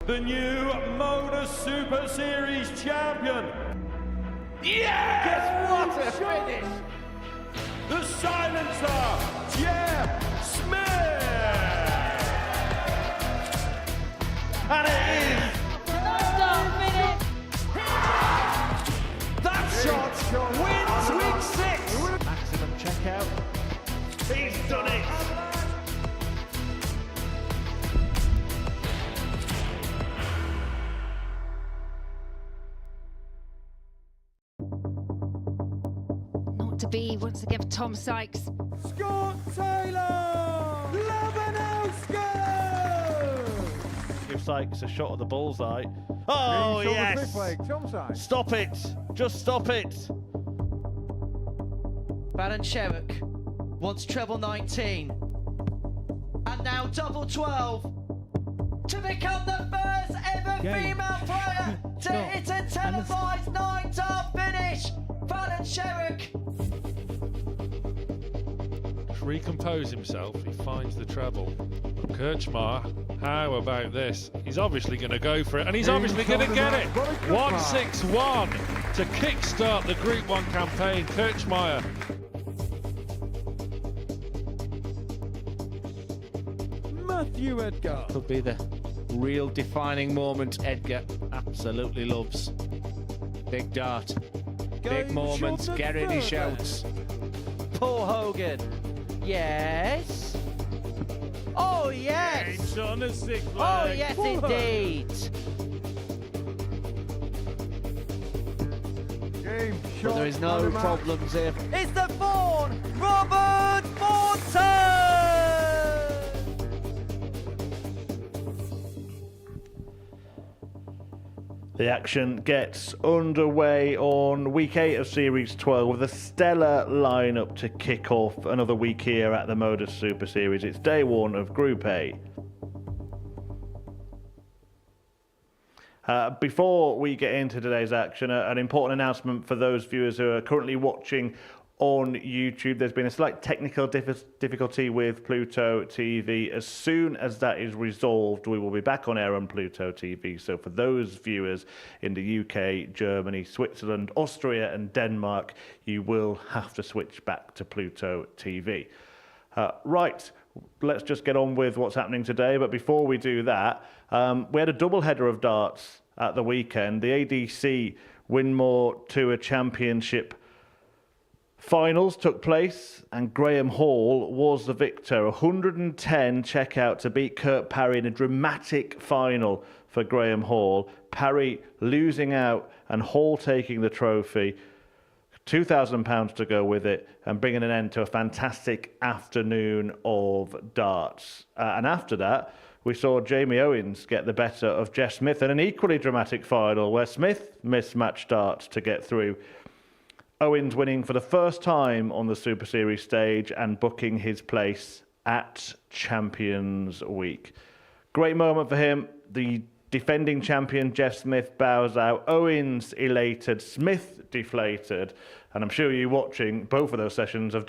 The new Modus Super Series champion. Yes! What a finish! The silencer, Jeff Smith! And it is that shot wins week 6. Maximum checkout. He's done it. Not to be once again for Tom Sykes. Scott Taylor! Labanowski! Give Sykes a shot at the bullseye. Oh, yes! Tom Sykes. Stop it! Just stop it! Baron Sherrick wants treble 19. And now double 12 to become the first ever female player to hit a televised 9-star finish. Baron Sherrick. To recompose himself, he finds the treble. Kirchmar, how about this? He's obviously going to go for it, and he's obviously going to get it. 1-6-1 to kickstart the Group 1 campaign. Kirchmar. Matthew Edgar. Could be the real defining moment Edgar absolutely loves. Big dart, big moments, get ready shouts. Paul Hogan. Yes. Oh, yes. It's on a sick Oh, leg. yes, indeed. But there is no problems here. It's the Fawn, Robert Morton. The action gets underway on week 8 of Series 12 with a stellar lineup to kick off another week here at the Modus Super Series. It's day 1 of Group A. Before we get into today's action, an important announcement for those viewers who are currently watching on YouTube. There's been a slight technical difficulty with Pluto TV. As soon as that is resolved, we will be back on air on Pluto TV. So for those viewers in the UK, Germany, Switzerland, Austria and Denmark, you will have to switch back to Pluto TV. Right, let's just get on with what's happening today. But before we do that, we had a double header of darts at the weekend. The ADC Winmore Tour Championship finals took place and Graham Hall was the victor. 110 checkout to beat Kurt Parry in a dramatic final for Graham Hall. Parry losing out and Hall taking the trophy. £2,000 to go with it and bringing an end to a fantastic afternoon of darts. And after that, we saw Jamie Owens get the better of Jeff Smith in an equally dramatic final where Smith mismatched darts to get through. Owens winning for the first time on the Super Series stage and booking his place at Champions Week. Great moment for him. The defending champion Jeff Smith bows out. Owens elated, Smith deflated. And I'm sure you watching both of those sessions of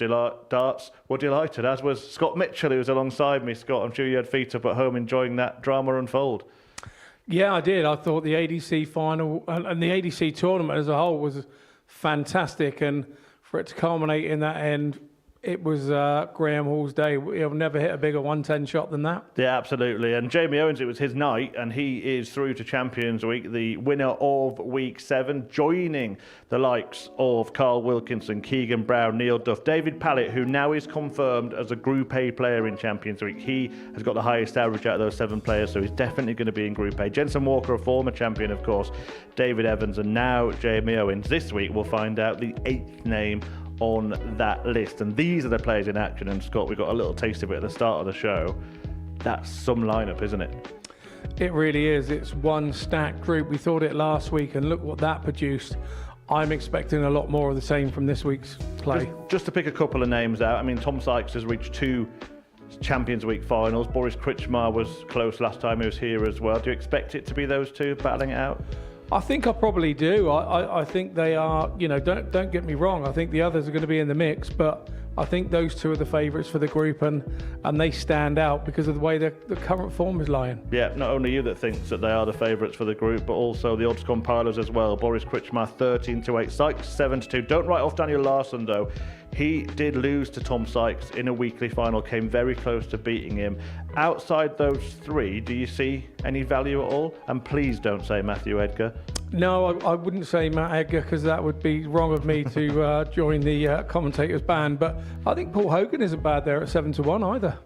darts were delighted, as was Scott Mitchell, who was alongside me. Scott, I'm sure you had feet up at home enjoying that drama unfold. Yeah, I did. I thought the ADC final and the ADC tournament as a whole was fantastic, and for it to culminate in that end, it was Graham Hall's day. He'll never hit a bigger 110 shot than that. Yeah, absolutely. And Jamie Owens, it was his night, and he is through to Champions Week, the winner of Week 7, joining the likes of Carl Wilkinson, Keegan Brown, Neil Duff, David Pallett, who now is confirmed as a Group A player in Champions Week. He has got the highest average out of those 7 players, so he's definitely going to be in Group A. Jensen Walker, a former champion, of course, David Evans, and now Jamie Owens. This week, we'll find out the 8th name on that list, and these are the players in action. And Scott, we got a little taste of it at the start of the show. That's some lineup, isn't it? It really is. It's one stacked group. We thought it last week, and look what that produced. I'm expecting a lot more of the same from this week's play. Just to pick a couple of names out, I mean, Tom Sykes has reached 2 Champions Week finals. Boris Krichmar was close last time he was here as well. Do you expect it to be those two battling it out? I think I probably do. I think they are, you know, don't get me wrong. I think the others are going to be in the mix, but I think those two are the favourites for the group, and they stand out because of the way the current form is lying. Yeah, not only you that thinks that they are the favourites for the group, but also the odds compilers as well. Boris Kritschmar 13-8, Sykes 7-2. Don't write off Daniel Larsson though. He did lose to Tom Sykes in a weekly final, came very close to beating him. Outside those three, do you see any value at all? And please don't say Matthew Edgar. No, I wouldn't say Matt Edgar, because that would be wrong of me to join the commentators band. But I think Paul Hogan isn't bad there at 7-1 either.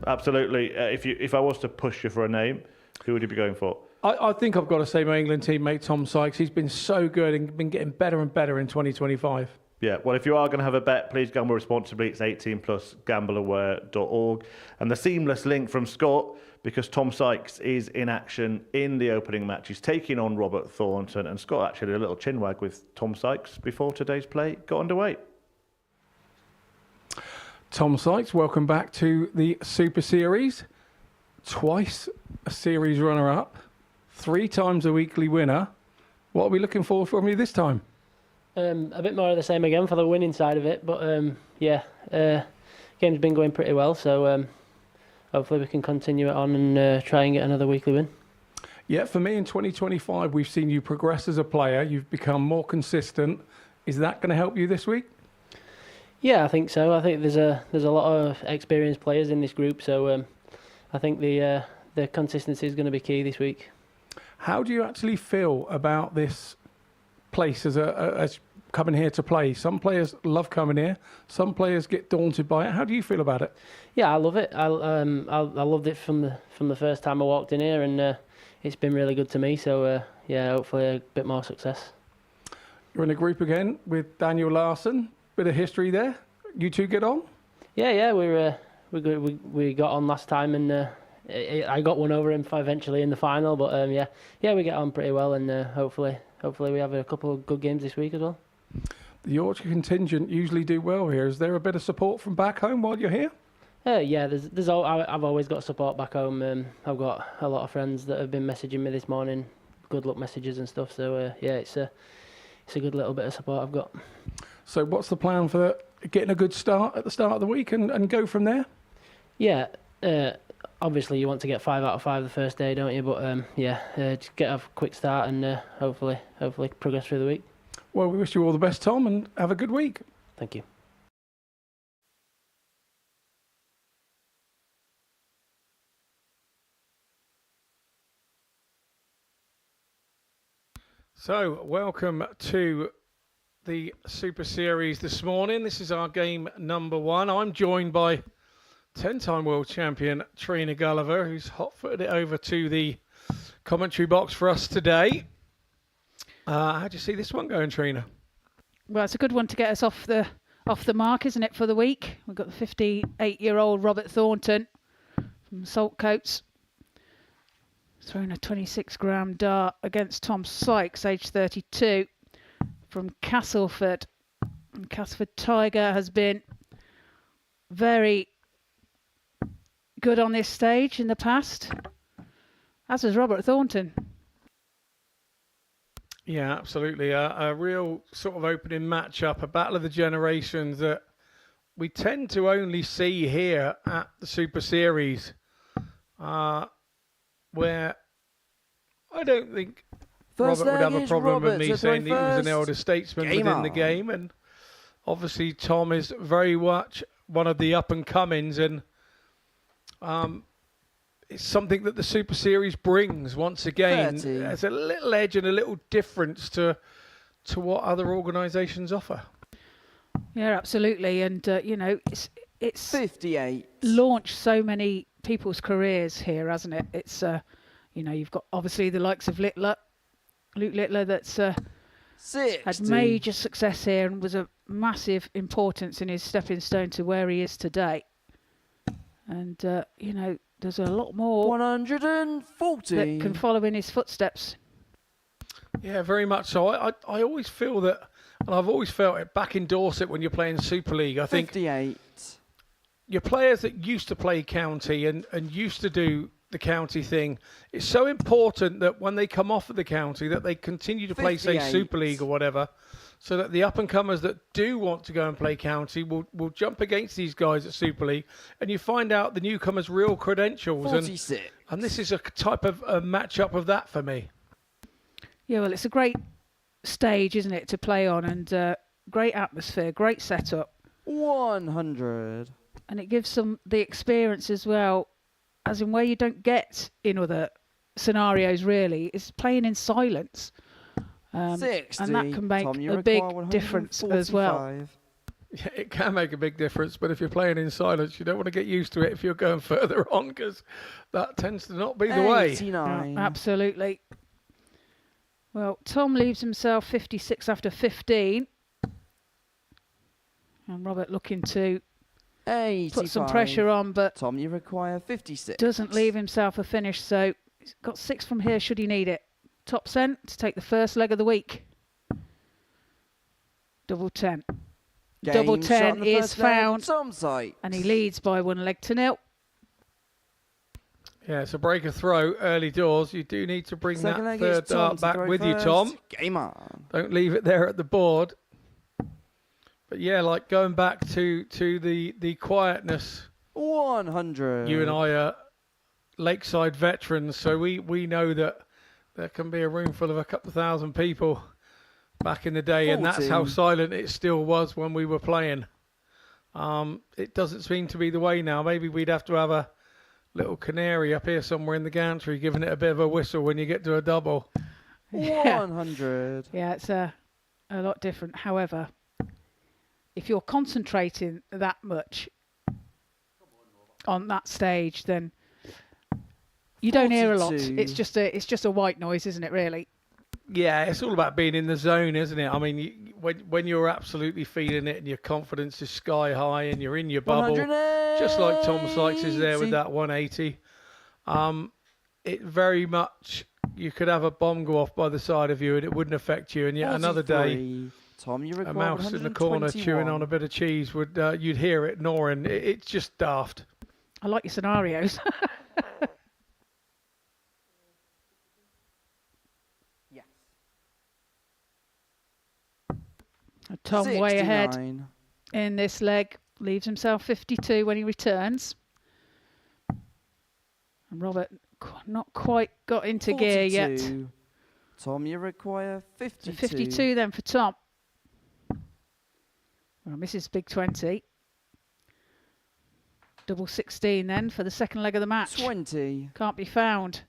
Absolutely. If I was to push you for a name, who would you be going for? I think I've got to say my England teammate Tom Sykes. He's been so good and been getting better and better in 2025. Yeah, well, if you are going to have a bet, please gamble responsibly. It's 18 plus, gambleaware.org. And the seamless link from Scott, because Tom Sykes is in action in the opening match. He's taking on Robert Thornton, and Scott actually did a little chinwag with Tom Sykes before today's play got underway. Tom Sykes, welcome back to the Super Series. Twice a series runner-up, 3 times a weekly winner. What are we looking for from you this time? A bit more of the same again for the winning side of it, but game's been going pretty well, so hopefully we can continue it on and try and get another weekly win. Yeah, for me in 2025, we've seen you progress as a player. You've become more consistent. Is that going to help you this week? Yeah, I think so. I think there's a lot of experienced players in this group, so I think the consistency is going to be key this week. How do you actually feel about this place as coming here to play? Some players love coming here. Some players get daunted by it. How do you feel about it? Yeah, I love it. I loved it from the first time I walked in here, and it's been really good to me. So hopefully a bit more success. You're in a group again with Daniel Larsson. Bit of history there. You two get on? Yeah, we got on last time, and I got one over him eventually in the final. But we get on pretty well, and hopefully we have a couple of good games this week as well. The Yorkshire contingent usually do well here. Is there a bit of support from back home while you're here? I've always got support back home. I've got a lot of friends that have been messaging me this morning, good luck messages and stuff. So it's a good little bit of support I've got. So what's the plan for getting a good start at the start of the week and go from there? Yeah, obviously you want to get 5 out of 5 the first day, don't you? But just get a quick start and hopefully progress through the week. Well, we wish you all the best, Tom, and have a good week. Thank you. So, welcome to the Super Series this morning. This is our game number 1. I'm joined by 10-time world champion Trina Gulliver, who's hot-footed it over to the commentary box for us today. How do you see this one going, Trina? Well, it's a good one to get us off the mark, isn't it, for the week? We've got the 58-year-old Robert Thornton from Saltcoats throwing a 26-gram dart against Tom Sykes, age 32, from Castleford. And Castleford Tiger has been very good on this stage in the past, as has Robert Thornton. Yeah, absolutely. A real sort of opening matchup, a battle of the generations that we tend to only see here at the Super Series, where I don't think Robert would have a problem with me saying that he was an elder statesman within the game. And obviously Tom is very much one of the up-and-comings, and it's something that the Super Series brings once again. There's a little edge and a little difference to what other organisations offer. Yeah, absolutely. And, it's 58. Launched so many people's careers here, hasn't it? It's, you've got obviously the likes of Luke Littler that's had major success here and was a massive importance in his stepping stone to where he is today. And, there's a lot more 140 that can follow in his footsteps. Yeah, very much so. I always feel that, and I've always felt it back in Dorset when you're playing Super League. I think 58. Your players that used to play county and used to do the county thing, it's so important that when they come off of the county that they continue to play, say, Super League or whatever, so that the up-and-comers that do want to go and play county will jump against these guys at Super League, and you find out the newcomers' real credentials. 46. And this is a type of a match-up of that for me. Yeah, well, it's a great stage, isn't it, to play on, and great atmosphere, great setup. 100. And it gives them the experience as well, as in where you don't get in other scenarios, really, is playing in silence. 60. And that can make Tom, you a big require difference as well. 145. Yeah, it can make a big difference, but if you're playing in silence, you don't want to get used to it if you're going further on, because that tends to not be the way. 89. Absolutely. Well, Tom leaves himself 56 after 15. And Robert looking to 85. put some pressure on, but Tom, you require 56. doesn't leave himself a finish, so he's got 6 from here should he need it. Top cent to take the first leg of the week. Double 10. Game Double shot 10 on the is first leg, found, Tom Sykes. and he leads by 1 leg to 0. Yeah, it's a breaker throw early doors. You do need to bring Second that leg is third Tom dart to back throw with you, first. Tom. Game on. Don't leave it there at the board. But yeah, like going back to the quietness. 100. You and I are lakeside veterans, so we know that there can be a room full of a couple of thousand people back in the day, and that's how 14. silent it still was when we were playing. It doesn't seem to be the way now. Maybe we'd have to have a little canary up here somewhere in the gantry giving it a bit of a whistle when you get to a double. 100. Yeah, it's a lot different. However, if you're concentrating that much on that stage, then you don't hear a lot. 42. It's just a white noise, isn't it, really? Yeah, it's all about being in the zone, isn't it? I mean, when you're absolutely feeling it and your confidence is sky high and you're in your bubble, just like Tom Sykes is there with that 180, it very much, you could have a bomb go off by the side of you and it wouldn't affect you. And yet another day, 43. Tom, you a require mouse in the corner chewing on a bit of cheese would you'd hear it gnawing. It's just daft. I like your scenarios. Yes. Tom way ahead 69. in this leg, leaves himself 52 when he returns. And Robert not quite got into gear yet. 42. Tom, you require 52. So 52 then for Tom. Well, Mrs. Big 20. Double 16 then for the second leg of the match. 20. Can't be found.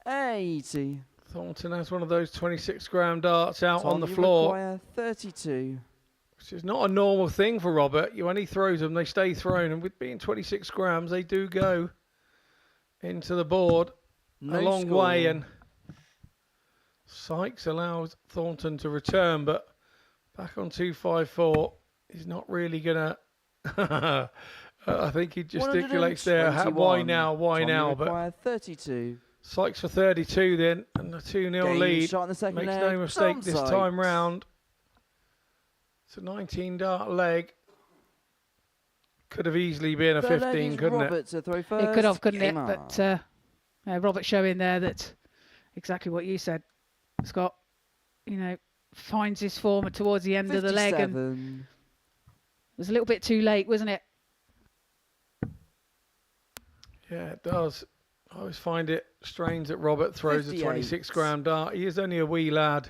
$80. Thornton has one of those 26-gram darts out Tom, on the you floor, require 32. which is not a normal thing for Robert. When he throws them, they stay thrown, and with being 26 grams, they do go into the board No a long score. way, and Sykes allows Thornton to return, but back on 254, he's not really going to... I think he gesticulates there. Why now? Why Tom, now? you But require 32. Sykes for 32 then, and a 2-0 Game lead. shot in the second Makes leg, no mistake Tom this Sykes. time round. It's a 19 dart leg. Could have easily been a Third leg 15, is couldn't Robert it? to throw first. It could have, couldn't it? Game on. But Robert showing there that exactly what you said. Scott, finds his form towards the end of the leg, and 57. it was a little bit too late, wasn't it? Yeah, it does. I always find it strange that Robert throws 58. a 26-gram dart. He is only a wee lad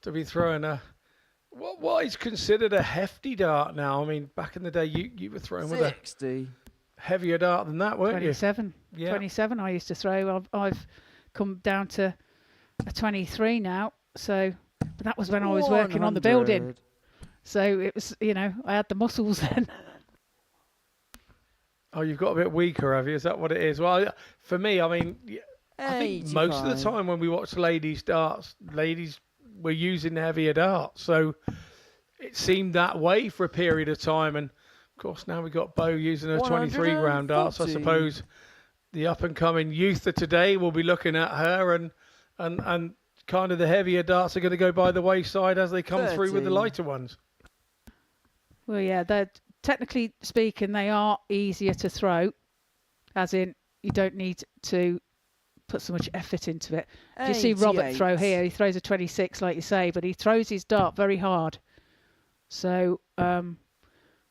to be throwing what is considered a hefty dart now. I mean, back in the day, you were throwing with a 60. heavier dart than that, weren't 27. you? Yeah. 27 I used to throw. I've come down to a 23 now. So, but that was when I was working on the building. 100. So it was, I had the muscles then. Oh, you've got a bit weaker, have you? Is that what it is? Well, for me, I mean, I think most of the 85. time when we watch ladies' darts, ladies were using heavier darts. So it seemed that way for a period of time. And, of course, now we've got Bo using a 23-gram dart. So I 140. suppose the up-and-coming youth of today will be looking at her and kind of the heavier darts are going to go by the wayside as they come through with the 30. lighter ones. Well, yeah, technically speaking, they are easier to throw, as in you don't need to put so much effort into it. If you see Robert throw here, he throws a 26, like you say, but he throws his dart very hard. So,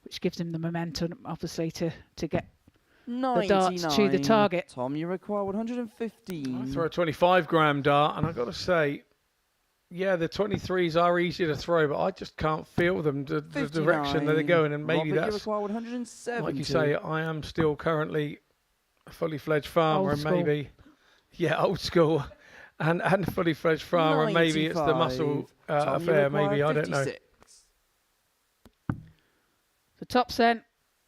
which gives him the momentum, obviously, to get the darts to the target. Tom, you require 115. I throw a 25-gram dart, and I've got to say, yeah, the 23s are easier to throw, but I just can't feel them, the direction that they're going, and maybe Robert, you that's, require 170. like you say, I am still currently a fully fledged farmer, and maybe, yeah, old school, and a fully fledged farmer, and maybe it's the muscle affair, maybe, I don't know. The top cent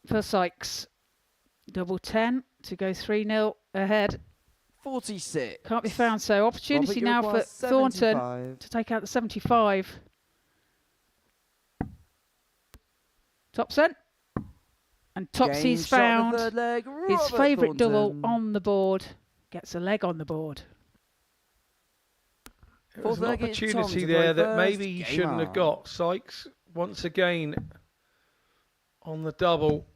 for Sykes. Double 10 to go 3-0 ahead. 46. Can't be found. So opportunity now for Thornton to take out the 75. Top cent. And Topsy's found his favourite double on the board. Gets a leg on the board. There was an opportunity there that maybe he shouldn't have got. Sykes, once again, on the double.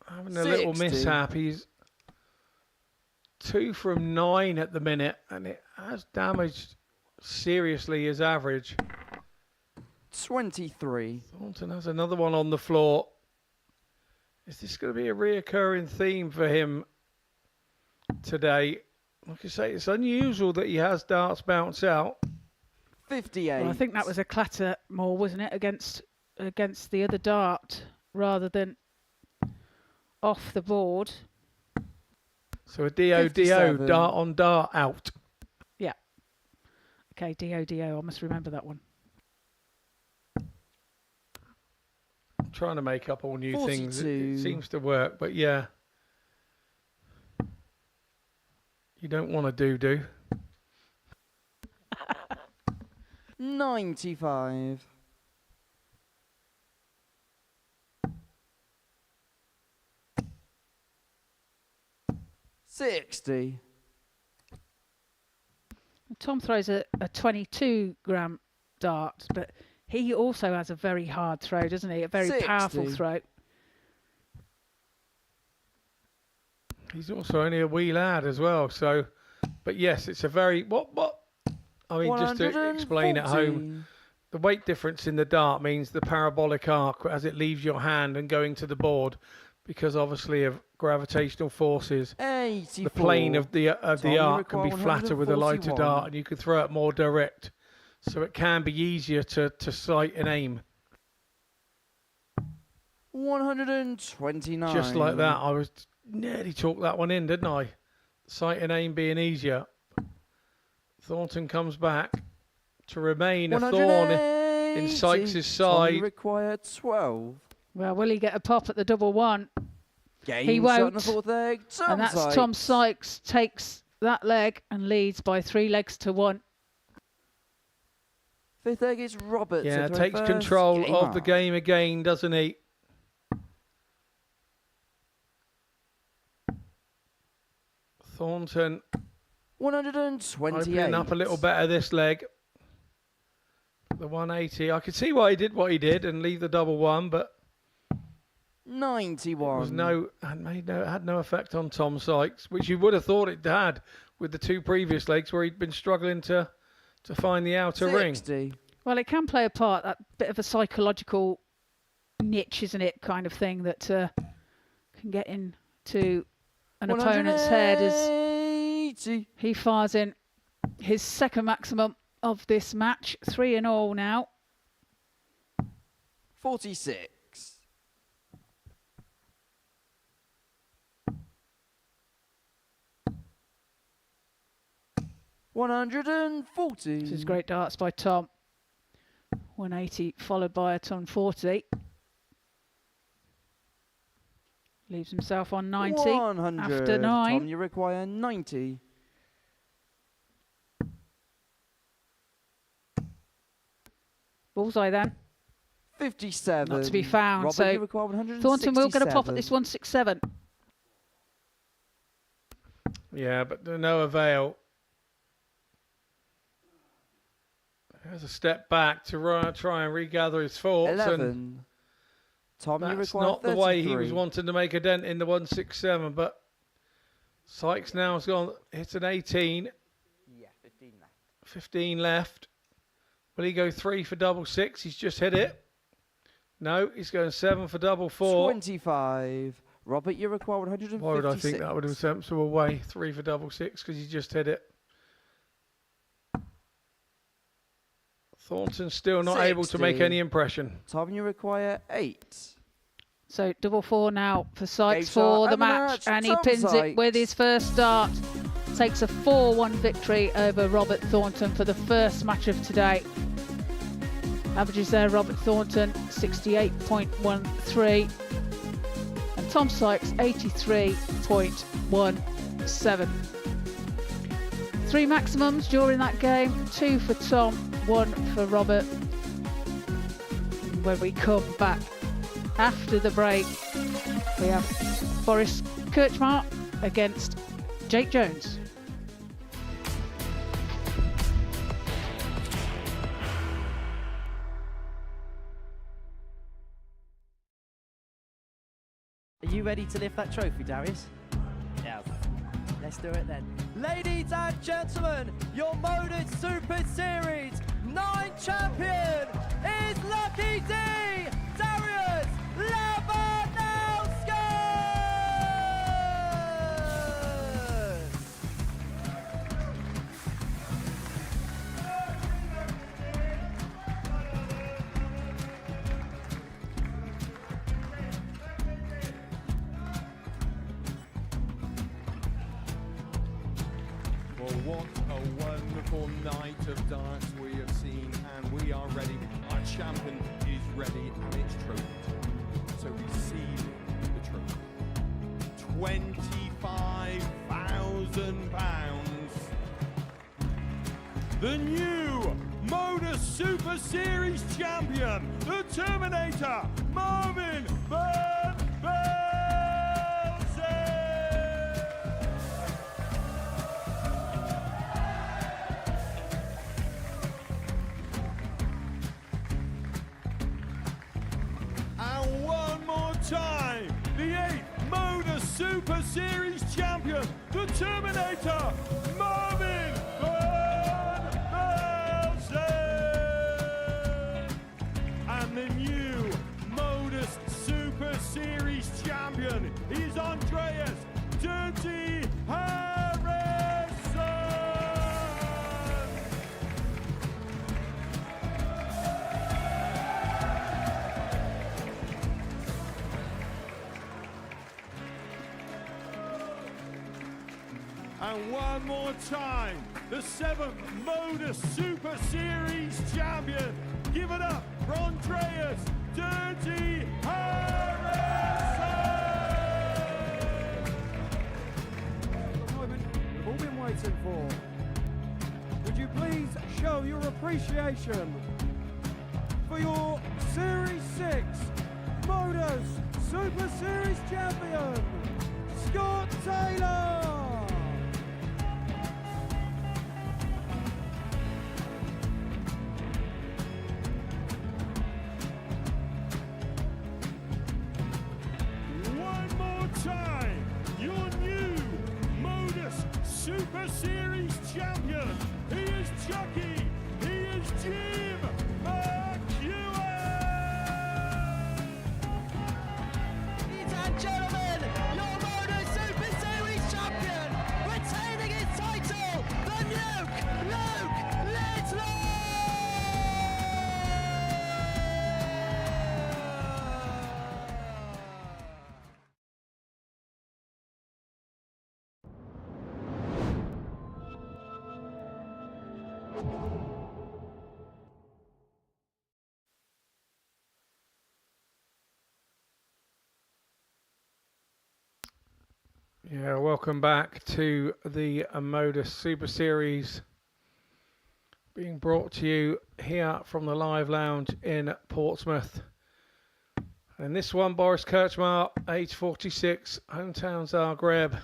Having a little mishap. He's 2 from 9 at the minute, and it has damaged seriously his average. 23. Thornton has another one on the floor. Is this going to be a reoccurring theme for him today? Like I say, it's unusual that he has darts bounce out. 58. Well, I think that was a clatter more, wasn't it, against the other dart rather than off the board. So a DO, dart on dart out. Yeah. Okay, DO. I must remember that one. I'm trying to make up all new 42. things. It seems to work, but yeah. You don't want to do. 95. $60. Tom throws a 22-gram dart, but he also has a very hard throw, doesn't he? A very 60. powerful throw. He's also only a wee lad as well, so. But yes, it's a very what? I mean, just to explain at home, the weight difference in the dart means the parabolic arc as it leaves your hand and going to the board, because obviously of gravitational forces, 84. the plane of the arc can be flatter with a lighter dart, and you can throw it more direct, so it can be easier to sight and aim. 129. Just like that, I was nearly chalked that one in, didn't I? Sight and aim being easier. Thornton comes back to remain a thorn in Sykes' side. You require 12. Well, will he get a pop at the double one? He Shot in won't. the fourth leg. And that's Sykes. Tom Sykes takes that leg and leads by 3 legs to 1. Fifth leg is Robert. Yeah, takes control of the game again, doesn't he? Thornton 128. opening up a little better this leg. The 180. I could see why he did what he did and leave the double one, but 91. Had no effect on Tom Sykes, which you would have thought it had with the 2 previous legs where he'd been struggling to find the outer 60. ring. Well, it can play a part, that bit of a psychological niche, isn't it, kind of thing that can get into an opponent's head as he fires in his second maximum of this match. 3 in all now. 46. $140. This is great darts by Tom. 180 followed by a ton 40. Leaves himself on 90 100. after 9. Tom, you require 90. Bullseye then. 57. Not to be found. Robert, so you require 167. Thornton will get a pop at this 167. Yeah, but to no avail. There's a step back to try and regather his thoughts. 11. And Tom, you That's require not the way he was 33. wanting to make a dent in the 167, but Sykes now has gone, hits an 18. Yeah, 15 left. 15 left. Will he go 3 for double six? He's just hit it. No, he's going 7 for double four. 25. Robert, you require 156. Why would I think that would have sent him away? 3 for double six because he just hit it. Thornton's still not able to make 60. any impression. Tom, you require 8. So double four now for Sykes Eight for shot the and the match, match. and he Tom pins it Sykes. with his first start. Takes a 4-1 victory over Robert Thornton for the first match of today. Averages there, Robert Thornton 68.13 and Tom Sykes 83.17. 3 maximums during that game, 2 for Tom, 1 for Robert. When we come back after the break, we have Boris Kirchmar against Jake Jones. Are you ready to lift that trophy, Darius? Yeah. Let's do it then. Ladies and gentlemen, your Modus Super Series 9 champion is Lucky D, Darius Labanauskas! Well, what a wonderful night of darts we have seen, and we are ready. Our champion is ready, and it's trophy time. So receive the trophy. £25,000. The new Modus Super Series champion, the Terminator, Marvin Van Velzen. And one more time, the 8th Modus Super Series champion, the Terminator, Marvin Van Velzen. And the new Modus Super Series champion is Andreas Dirty Harrison. And one more time, the 7th Modus Super Series champion. Give it up for Andreas Dirty Harrison! The moment we've all been waiting for. Would you please show your appreciation for your Series 6 Modus Super Series champion, Scott Taylor! One more time, your new Modus Super Series champion. He is Chucky. He is Jim McEwen. Ladies and gentlemen, your Modus Super Series champion, retaining his title, the Nuke, Luke Littler! Yeah, welcome back to the Modus Super Series being brought to you here from the Live Lounge in Portsmouth. And this one, Boris Kirchmar, age 46, hometown Zagreb.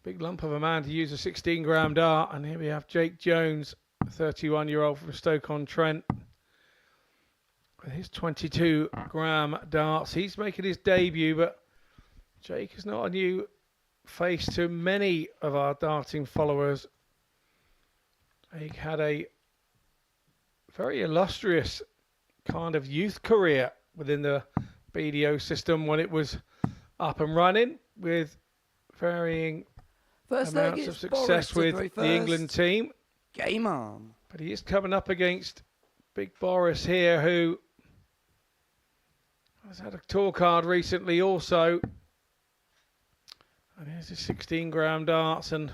Big lump of a man to use a 16-gram dart. And here we have Jake Jones, 31-year-old from Stoke-on-Trent. with his 22-gram darts. He's making his debut, but Jake is not a new face to many of our darting followers. Jake had a very illustrious kind of youth career within the BDO system when it was up and running, with varying amounts of success with the England team. Game on. But he is coming up against Big Boris here, who has had a tour card recently also. And here's his 16-gram darts, and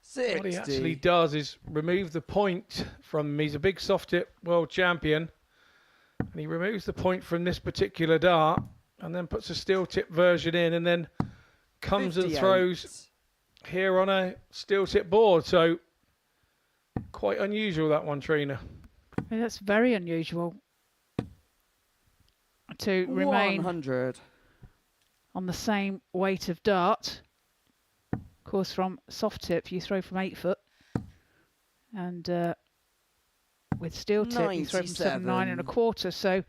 60. what he actually does is remove the point from him. He's a big soft tip world champion, and he removes the point from this particular dart and then puts a steel tip version in, and then comes 58. and throws here on a steel tip board. So quite unusual, that one, Trina. Yeah, that's very unusual to remain 100. on the same weight of dart. Of course, from soft tip, you throw from 8 foot, and with steel tip, you throw from 7, 9 1/4. So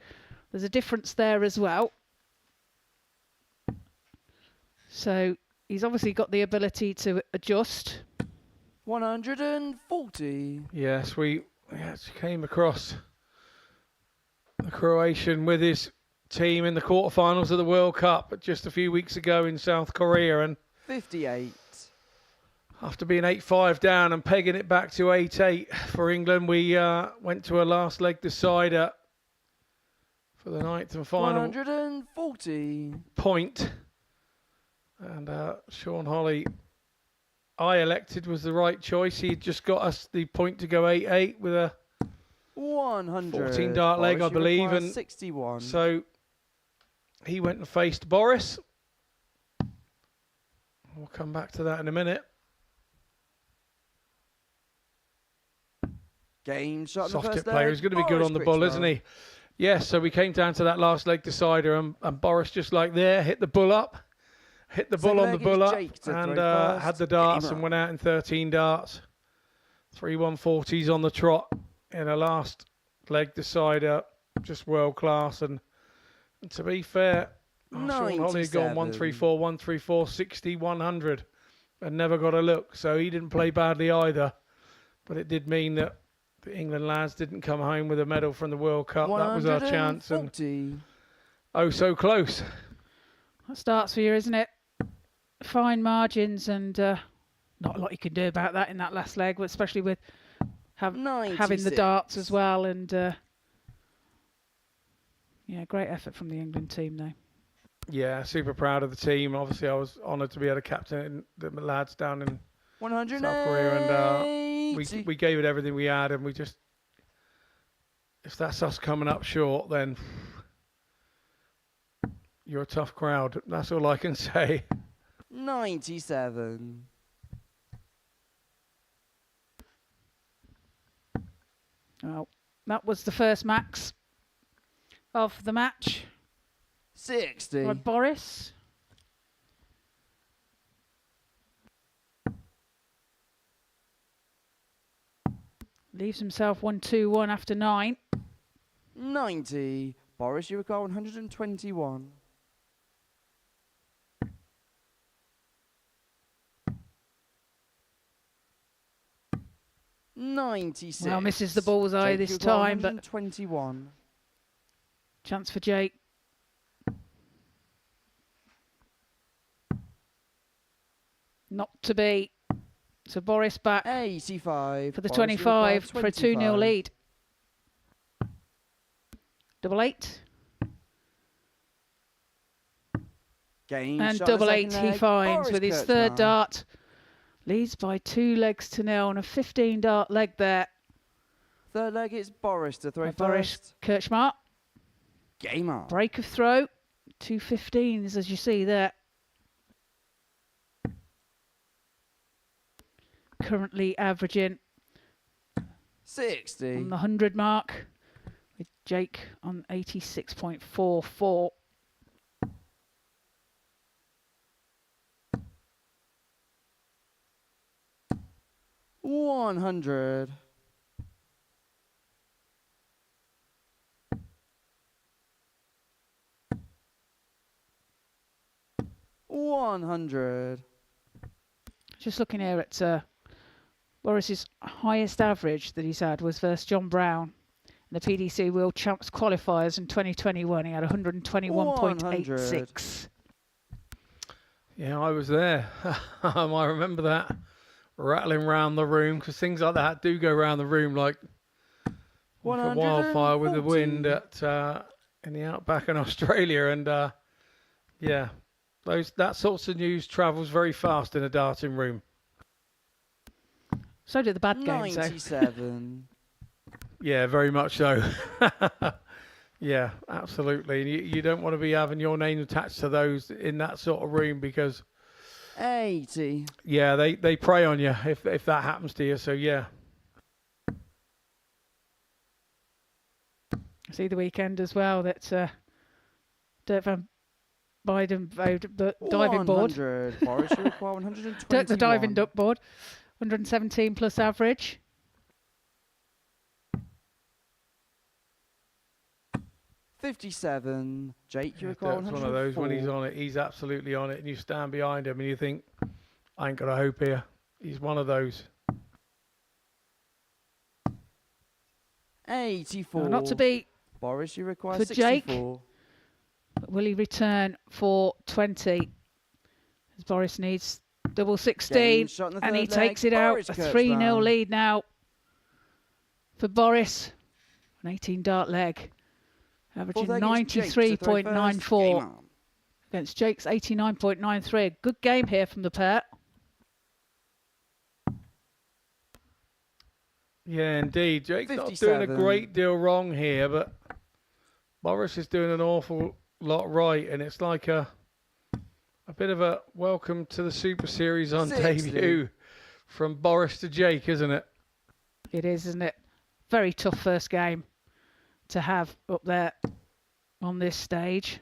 there's a difference there as well. So he's obviously got the ability to adjust. 140. Yes, we actually came across the Croatian with his team in the quarterfinals of the World Cup just a few weeks ago in South Korea, and 58. after being 8-5 down and pegging it back to 8-8 for England, we went to a last leg decider for the 9th and final 140. point. And Sean Holly, I elected, was the right choice. He just got us the point to go 8-8 with a 100. 14 dart leg, I believe. And 61. so he went and faced Boris. We'll come back to that in a minute. Game shot. Soft tip player. He's going to be good on the ball, isn't he? Yes, so we came down to that last leg decider, and Boris, just like there, hit the bull up. Hit the bull on the bull up, and had the darts and went out in 13 darts. 3 140s on the trot in a last leg decider. Just world class. And to be fair, Sean Holly had gone 134, 134, 60, 100 and never got a look. So he didn't play badly either. But it did mean that the England lads didn't come home with a medal from the World Cup. That was our chance. And oh, so close. That starts for you, isn't it? Fine margins, and not a lot you can do about that in that last leg, especially with having the darts as well. And yeah, great effort from the England team, though. Yeah, super proud of the team. Obviously, I was honoured to be able to captain the lads down in South Korea, and we gave it everything we had, and we just, if that's us coming up short, then you're a tough crowd. That's all I can say. 97. Well, that was the first max of the match. 60. By Boris. Leaves himself 1-2-1 after 9. 90. Boris, you require 121. Well, misses the bullseye this time, but 21. Chance for Jake. Not to be. So Boris back 85 for the Boris, 25 for a 2-0 lead. Double 8. Game And shot double the 8 second he leg. finds Boris with his Kurtzman. third dart. Leads by 2 legs to 0 and a 15 dart leg there. Third leg is Boris to throw Boris first. Kirchmar. Game on. Break of throw. 2 15s as you see there. Currently averaging 60. on the 100 mark, with Jake on 86.44. 100. Just looking here at Boris's highest average that he's had was versus John Brown in the PDC World Champs qualifiers in 2021. He had 121.86. Yeah, I was there. I remember that rattling around the room, because things like that do go around the room like a wildfire with the wind at in the outback in Australia. And yeah, that sorts of news travels very fast in a darting room. So do the bad games, 97. Yeah, very much so. Yeah, absolutely. You don't want to be having your name attached to those in that sort of room, because 80. yeah, they prey on you if that happens to you. So yeah. See the weekend as well that Dirk van Biden the diving board. 100. Boris, you require 121. Dirk the diving duck board. 117 plus average. $57. Jake, you require That's one of those, when he's on it, he's absolutely on it, and you stand behind him and you think, I ain't got a hope here. He's one of those. 84. Now, not to be Boris, you require for 64. Jake. But will he return for 20? As Boris needs double 16, and he takes it out. A 3-0 lead now for Boris. An 18 dart leg. Averaging 93.94 against Jake's 89.93. Good game here from the pair. Yeah, indeed. Jake's not doing a great deal wrong here, but Boris is doing an awful lot right, and it's like a bit of a welcome to the Super Series on 60. debut from Boris to Jake, isn't it? It is, isn't it? Very tough first game to have up there on this stage.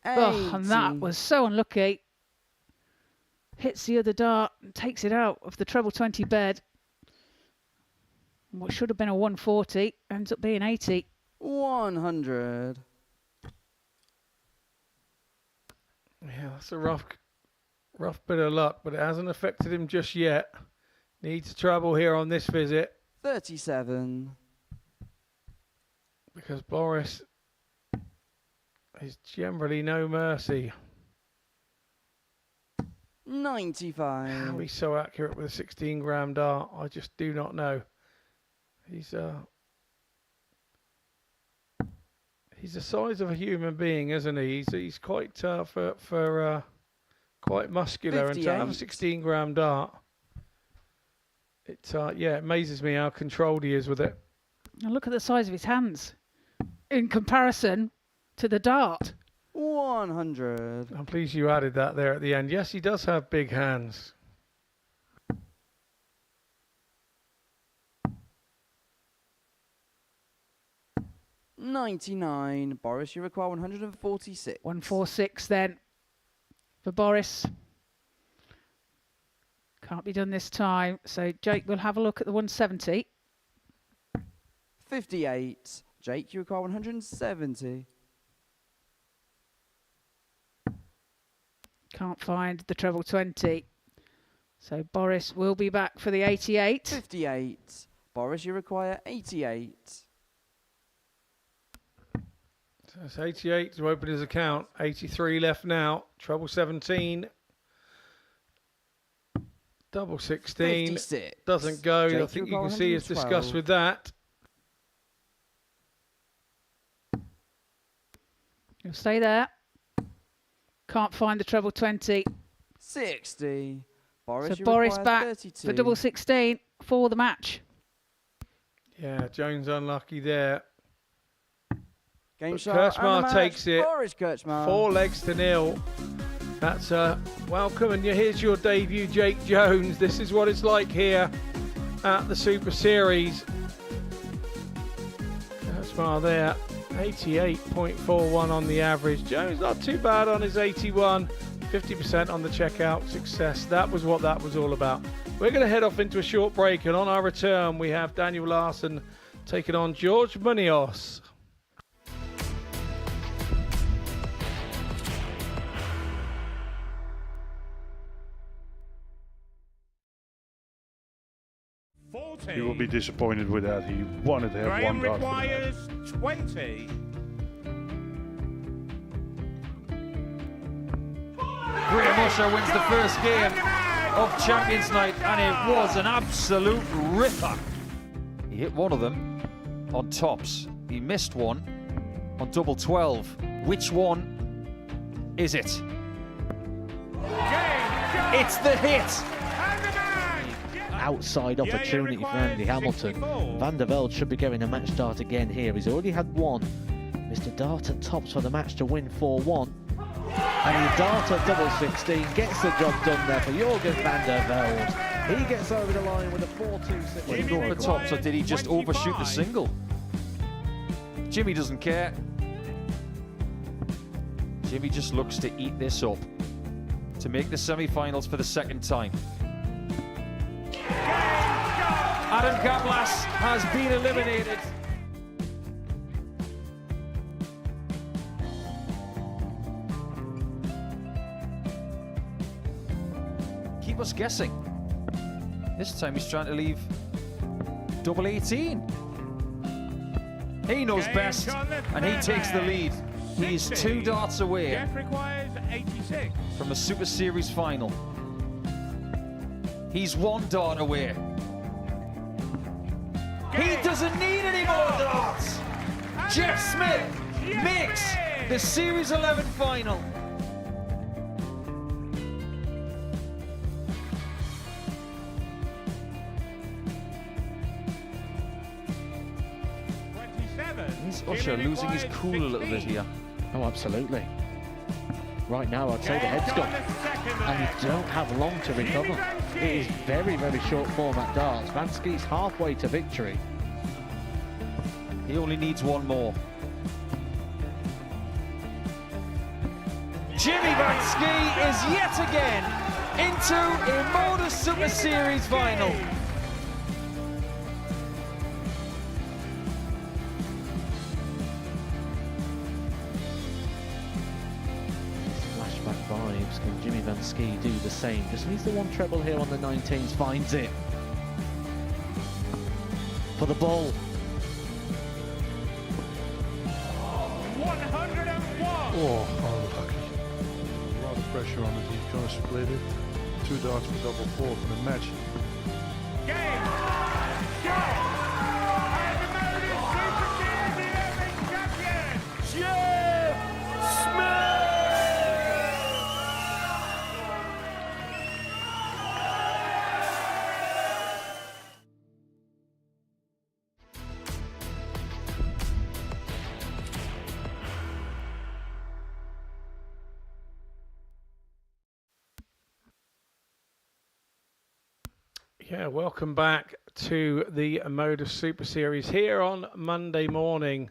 Oh, and that was so unlucky. Hits the other dart and takes it out of the treble 20 bed. What should have been a 140 ends up being 80. 100. Yeah, that's a rough bit of luck, but it hasn't affected him just yet. Needs trouble here on this visit. 37. Because Boris is generally no mercy. 95. How he's so accurate with a 16 gram dart, I just do not know. He's the size of a human being, isn't he? He's quite quite muscular, 58. and to have a 16 gram dart, it amazes me how controlled he is with it. And look at the size of his hands in comparison to the dart. 100. I'm pleased you added that there at the end. Yes, he does have big hands. $99. Boris, you require 146. 146 then for Boris. Can't be done this time. So Jake will have a look at the 170. 58. Jake, you require 170. Can't find the treble 20. So Boris will be back for the 88. 58. Boris, you require 88. So it's 88 to open his account. 83 left now. Treble 17. Double 16. 56. Doesn't go. Jake, I think you got can see his 112. disgust with that. He'll stay there. Can't find the treble 20. 60. Boris, So Boris back 32. for double 16 for the match. Yeah, Jones unlucky there. Game But shot and the Kirchmar match. takes it. Boris Kirchmar. 4 legs to 0. That's welcome, and here's your debut, Jake Jones. This is what it's like here at the Super Series. Kirchmar there, 88.41 on the average. Jones not too bad on his 81, 50% on the checkout success. That was what that was all about. We're going to head off into a short break, and on our return, we have Daniel Larson taking on George Munoz. He will be disappointed with that. He wanted to have Graham one dart. requires 20. Graham Usher wins the first game of Champions Night, and it was an absolute ripper. He hit one of them on tops. He missed one on double 12. Which one is it? It's the hit! Outside opportunity for Andy Hamilton. Van der Velde should be getting a match start again here. He's already had one. Mr. Dart at tops for the match to win 4-1. And he Dart at double 16 gets the job done there for Jurgen van der Velde. He gets over the line with a 4-2-6. Did he go for tops, or did he just overshoot the single? Jimmy doesn't care. Jimmy just looks to eat this up to make the semi-finals for the second time. Adam Gablas has been eliminated. Keep us guessing. This time he's trying to leave double 18. He knows best, and he takes the lead. He is 2 darts away Jeff requires 86. from a Super Series final. He's 1 dart away. He doesn't need any more darts. Jeff Smith makes the Series 11 final. Is Usher losing his cool a little bit here? Oh, absolutely. Right now, I'd say the head's gone. And you don't have long to recover. It is very, very short format darts. Vansky's halfway to victory. He only needs one more. Jimmy Vansky is yet again into a Modus Super Series final. Flashback vibes. Can Jimmy Vansky do the same? Just needs the one treble here on the 19s. Finds it. For the ball. 101. Oh, unlucky. A lot of pressure on it. He's going to split it. 2 darts for double 4 for the match. Game. Shot. And the Modus Super Series 11 champion, Jeff Smith. Yeah, welcome back to the Modus Super Series here on Monday morning.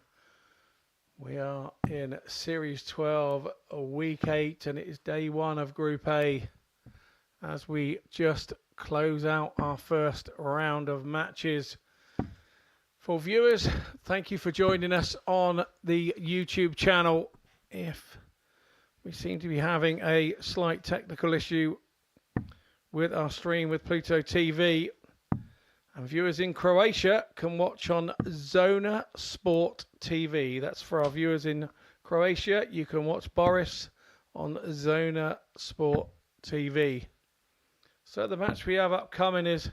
We are in Series 12, Week 8, and it is day 1 of Group A as we just close out our first round of matches. For viewers, thank you for joining us on the YouTube channel. If we seem to be having a slight technical issue with our stream with Pluto TV, and viewers in Croatia can watch on Zona Sport TV. That's for our viewers in Croatia. You can watch Boris on Zona Sport TV. So the match we have upcoming is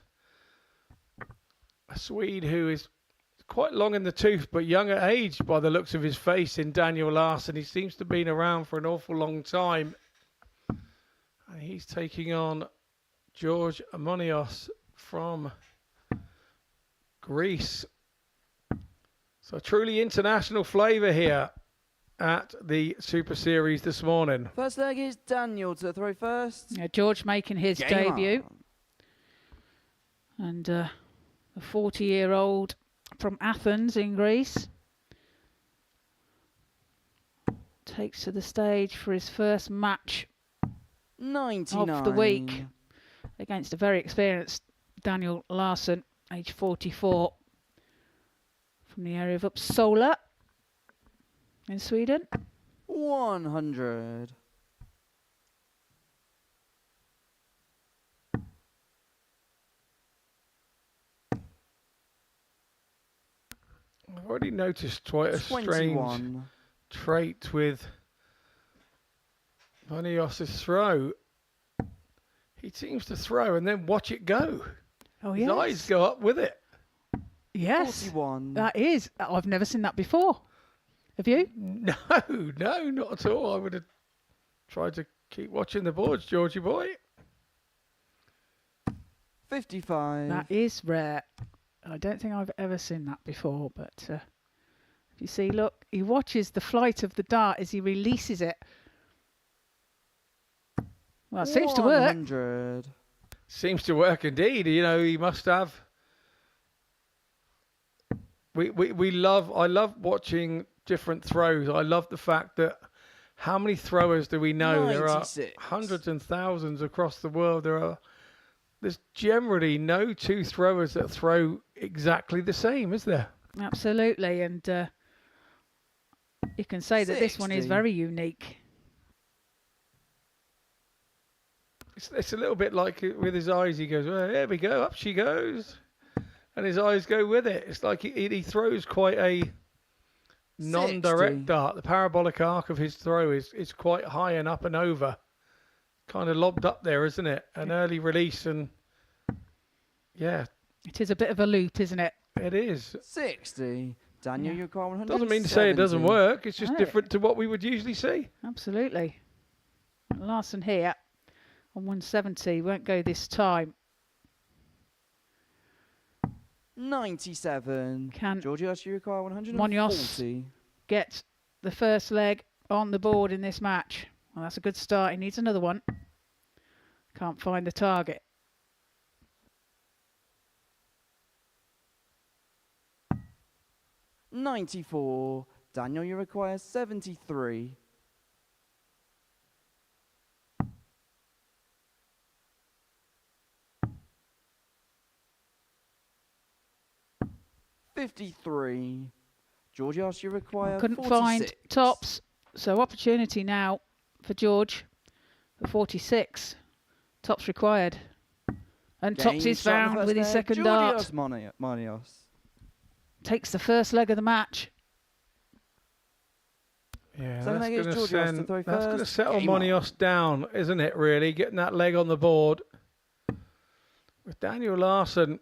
a Swede who is quite long in the tooth but young at age by the looks of his face, in Daniel Larsson. He seems to have been around for an awful long time. And he's taking on George Amonios from Greece. So truly international flavour here at the Super Series this morning. First leg is Daniel to throw first. Yeah, George making his debut. And a 40-year-old from Athens in Greece takes to the stage for his first match 99 of the week against a very experienced Daniel Larsson, age 44, from the area of Uppsala in Sweden. 100. I've already noticed quite a 21. strange trait with Manios's throw. He seems to throw and then watch it go. Oh, His yes. eyes go up with it. Yes. 41. That is. I've never seen that before. Have you? No, not at all. I would have tried to keep watching the boards, Georgie boy. 55. That is rare. I don't think I've ever seen that before, but if you see, look, he watches the flight of the dart as he releases it. Well, it seems to work. 100. Seems to work indeed. You know, he must have. I love watching different throws. I love the fact that how many throwers do we know? 96. There are hundreds and thousands across the world. There's generally no two throwers that throw exactly the same, is there? Absolutely, and you can say that this one is 60. very unique. It's a little bit like with his eyes. He goes, well, there we go, up she goes. And his eyes go with it. It's like he throws quite a non-direct 60. dart. The parabolic arc of his throw is quite high and up and over. Kind of lobbed up there, isn't it? An early release and, yeah. It is a bit of a loop, isn't it? It is. 60. Daniel, you're 100. Doesn't mean to say it doesn't work. It's just different to what we would usually see. Absolutely. Larson here on 170. Won't go this time. 97. Can Georgia, you require 140. Munoz get the first leg on the board in this match? Well, that's a good start. He needs another one. Can't find the target. $94. Daniel, you require 73. $53. George, you require Couldn't 46. find tops, so opportunity now for George for 46. Tops required. And tops is found with his second dart. Manios. Takes the first leg of the match. Yeah, So that's going to settle Monios down, isn't it, really? Getting that leg on the board. With Daniel Larson,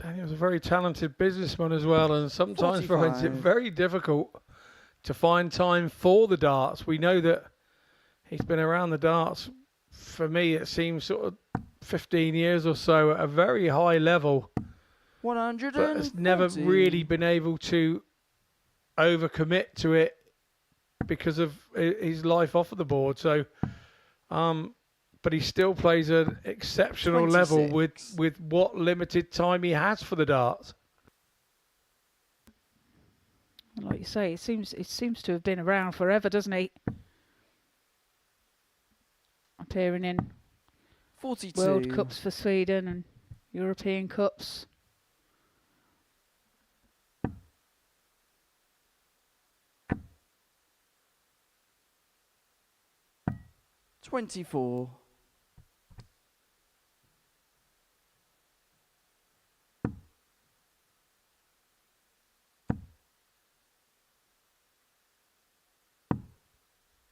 Daniel's a very talented businessman as well, and sometimes finds it very difficult to find time for the darts. We know that he's been around the darts, for me, it seems sort of 15 years or so at a very high level. 140. But has never really been able to overcommit to it because of his life off of the board. So, but he still plays an exceptional 26. level with what limited time he has for the darts. Like you say, it seems to have been around forever, doesn't he? Appearing in 42. World Cups for Sweden and European Cups. $24.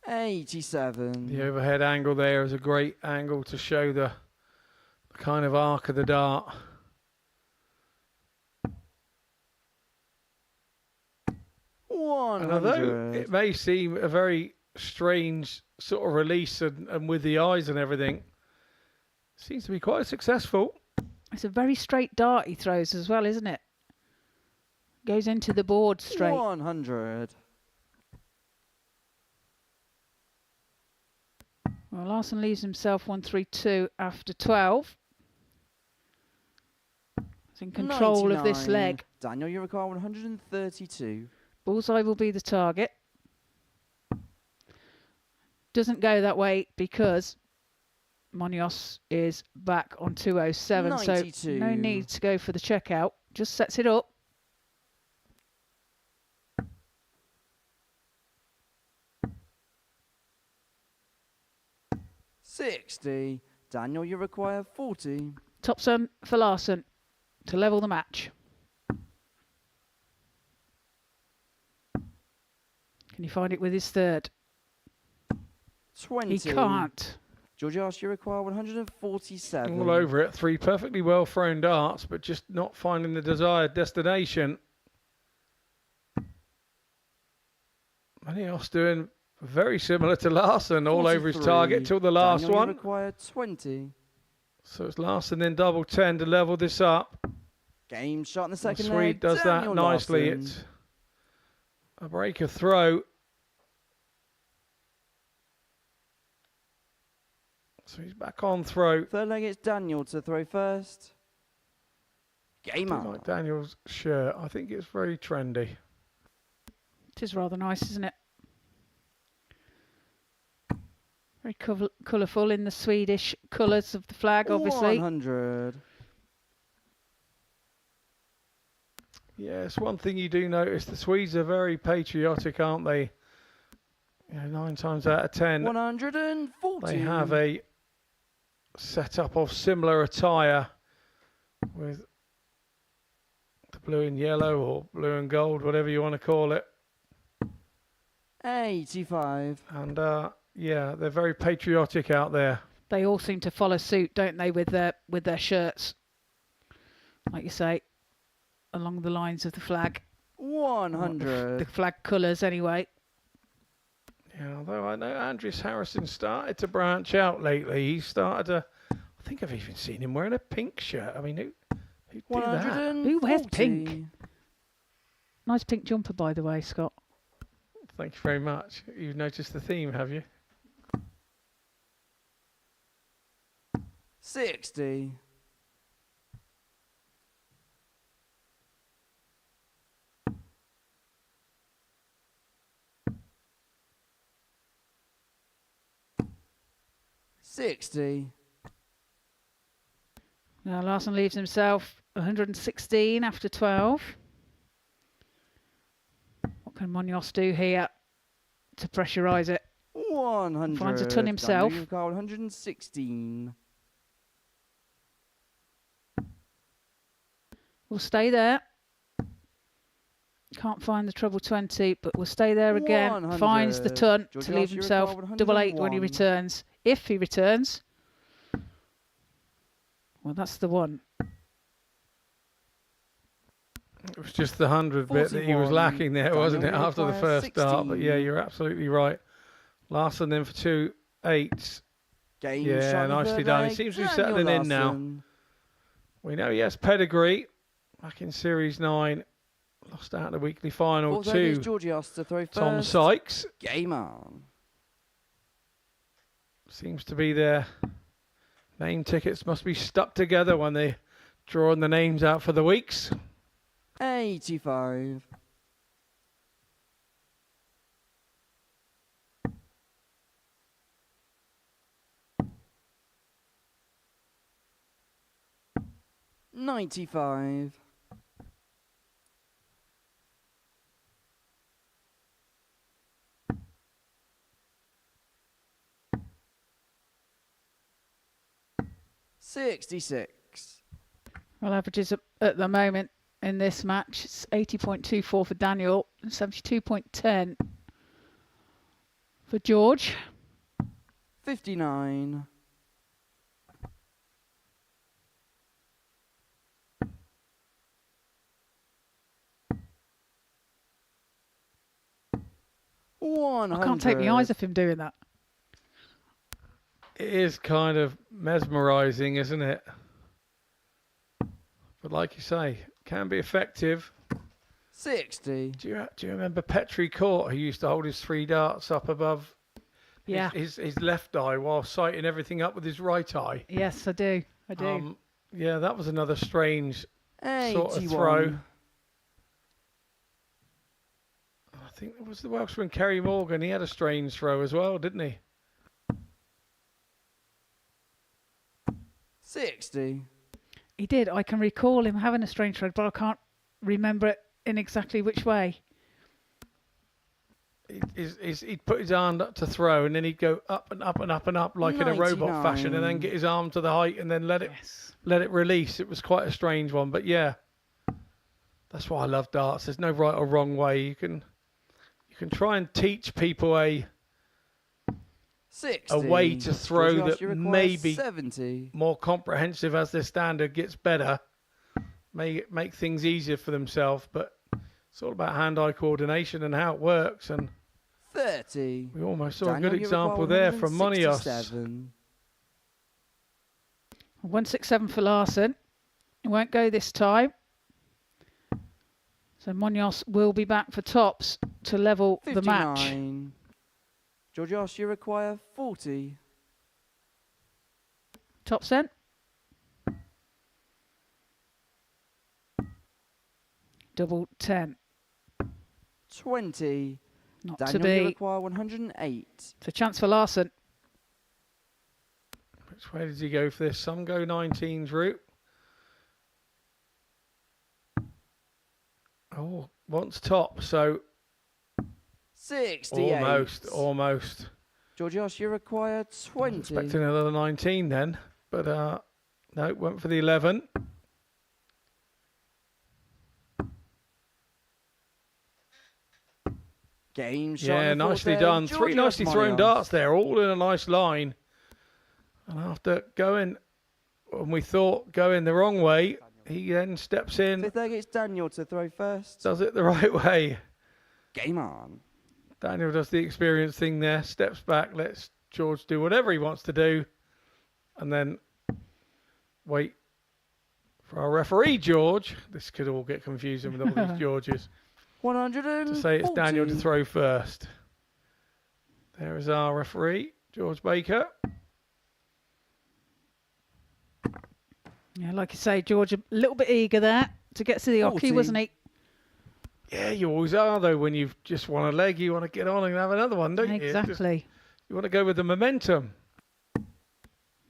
$87. The overhead angle there is a great angle to show the kind of arc of the dart. And although it may seem a very strange sort of release and with the eyes and everything, seems to be quite successful. It's a very straight dart he throws as well, isn't it? Goes into the board straight. 100. Well, Larson leaves himself 132 after 12. He's in control of this 99. leg. Daniel, you require 132. Bullseye will be the target. Doesn't go that way because Munoz is back on 207. 92. So no need to go for the checkout. Just sets it up. $60. Daniel, you require 40. Top son for Larson to level the match. Can he find it with his third? 20. He can't. Georgios, you require 147. All over it. 3 perfectly well thrown darts, but just not finding the desired destination. Manios doing very similar to Larson, all over his 43. target till the last Daniel, one. You require 20. So it's Larson then double 10 to level this up. Game shot in the second Swede leg. does Daniel that nicely. Larson. It's a breaker throw. So he's back on throw. Third leg, it's Daniel to throw first. Game I on. like Daniel's shirt. I think it's very trendy. It is rather nice, isn't it? Very colourful in the Swedish colours of the flag, obviously. 100. Yes, one thing you do notice, the Swedes are very patriotic, aren't they? You know, 9 times out of 10, 140. they have a setup of similar attire with the blue and yellow or blue and gold, whatever you want to call it. 85. And yeah, they're very patriotic out there. They all seem to follow suit, don't they, with their shirts? Like you say, along the lines of the flag. 100. The flag colours, anyway. Yeah, although I know Andreas Harrison started to branch out lately. He started to, I think I've even seen him wearing a pink shirt. I mean, who'd do that? Who wears pink? Nice pink jumper, by the way, Scott. Thank you very much. You've noticed the theme, have you? 60. Now Larson leaves himself 116 after 12. What can Munoz do here to pressurise it? 100. Finds a ton himself. You've got 116. We'll stay there. Can't find the treble 20, but we'll stay there again. 100. Finds the ton George to leave Archer himself record double 8 when he 101. returns. If he returns. Well, that's the one. It was just the 100 bit that he was 41. lacking there, wasn't it, Daniel after the requires first start? But 16. yeah, you're absolutely right. Larson then for 2 8s. Game Yeah, shot in the nicely third done. He leg. seems to be Daniel settling in now. Larson. We know he has pedigree. Back in Series 9. Lost out in the weekly final Fourth leg is to Georgios to throw Tom first. Sykes. Game on. Seems to be their name tickets must be stuck together when they're drawing the names out for the weeks. 85. $95. $66. Well, averages at the moment in this match, it's 80.24 for Daniel and 72.10 for George. 59. I can't take my eyes off him doing that. It is kind of mesmerising, isn't it? But like you say, can be effective. 60. Do you remember Petri Court, who used to hold his 3 darts up above Yeah. his left eye while sighting everything up with his right eye? Yes, I do. I do. Yeah, that was another strange sort of 81. throw. I think it was the Welshman Kerry Morgan. He had a strange throw as well, didn't he? 60. He did. I can recall him having a strange throw, but I can't remember it in exactly which way. He'd put his hand up to throw, and then he'd go up and up and up and up like in a robot fashion, and then get his arm to the height, and then let it release. It was quite a strange one, but yeah, that's why I love darts. There's no right or wrong way. You can you can try and teach people a 60. way to throw George, that you require may be 70. more comprehensive as their standard gets better, may make things easier for themselves, but it's all about hand-eye coordination and how it works. And 30. we almost saw Daniel, a good you example require there from Modus. 167. 167 for Larson. It won't go this time. So Munoz will be back for tops to level 59. the match. Georgios, you require 40. Top sent. Double 10. 20. Not Daniel, to you be. require 108. It's a chance for Larson. Which way does he go for this? Some go 19's route. Oh, wants top, so 68. almost. Georgios, you require 20. Expecting another 19 then, but no, went for the 11. Game shot. Yeah, nicely done. Three nicely thrown darts there, all in a nice line. And after going, when we thought going the wrong way, he then steps in. Fifth egg, it's Daniel to throw first. Does it the right way. Game on. Daniel does the experience thing there, steps back, lets George do whatever he wants to do, and then wait for our referee, George. This could all get confusing with all these Georges. 140. To say it's Daniel to throw first. There is our referee, George Baker. Yeah, like you say, George, a little bit eager there to get to the hockey, wasn't he? Yeah, you always are, though. When you've just won a leg, you want to get on and have another one, don't you? Exactly. You want to go with the momentum.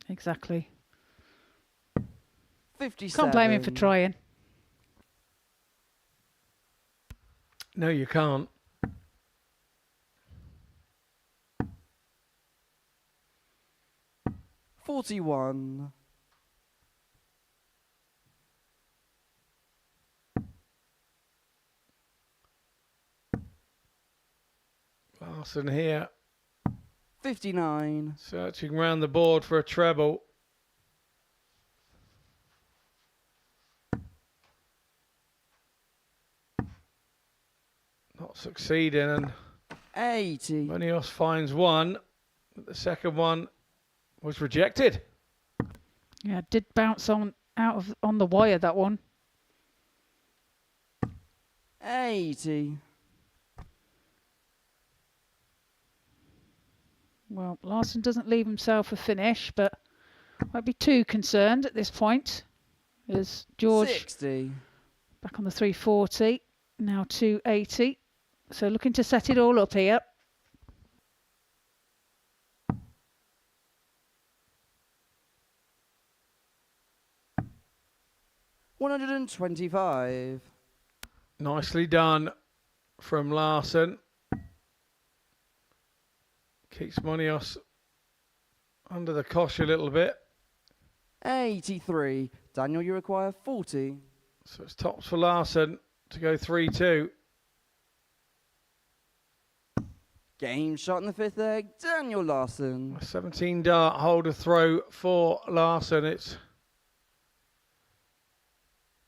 Exactly. 57. Can't blame him for trying. No, you can't. $41. Larson here. 59. Searching round the board for a treble. Not succeeding, and 80. Munoz finds one, but the second one was rejected. Yeah, did bounce on the wire, that one. 80. Well, Larson doesn't leave himself a finish, but won't be too concerned at this point. As George 60. back on the 340, now 280. So looking to set it all up here. $125. Nicely done from Larson. Keeps Munoz under the cosh a little bit. 83. Daniel, you require 40. So it's tops for Larson to go 3-2. Game shot in the fifth egg. Daniel Larson. A 17 dart holder throw for Larson. It's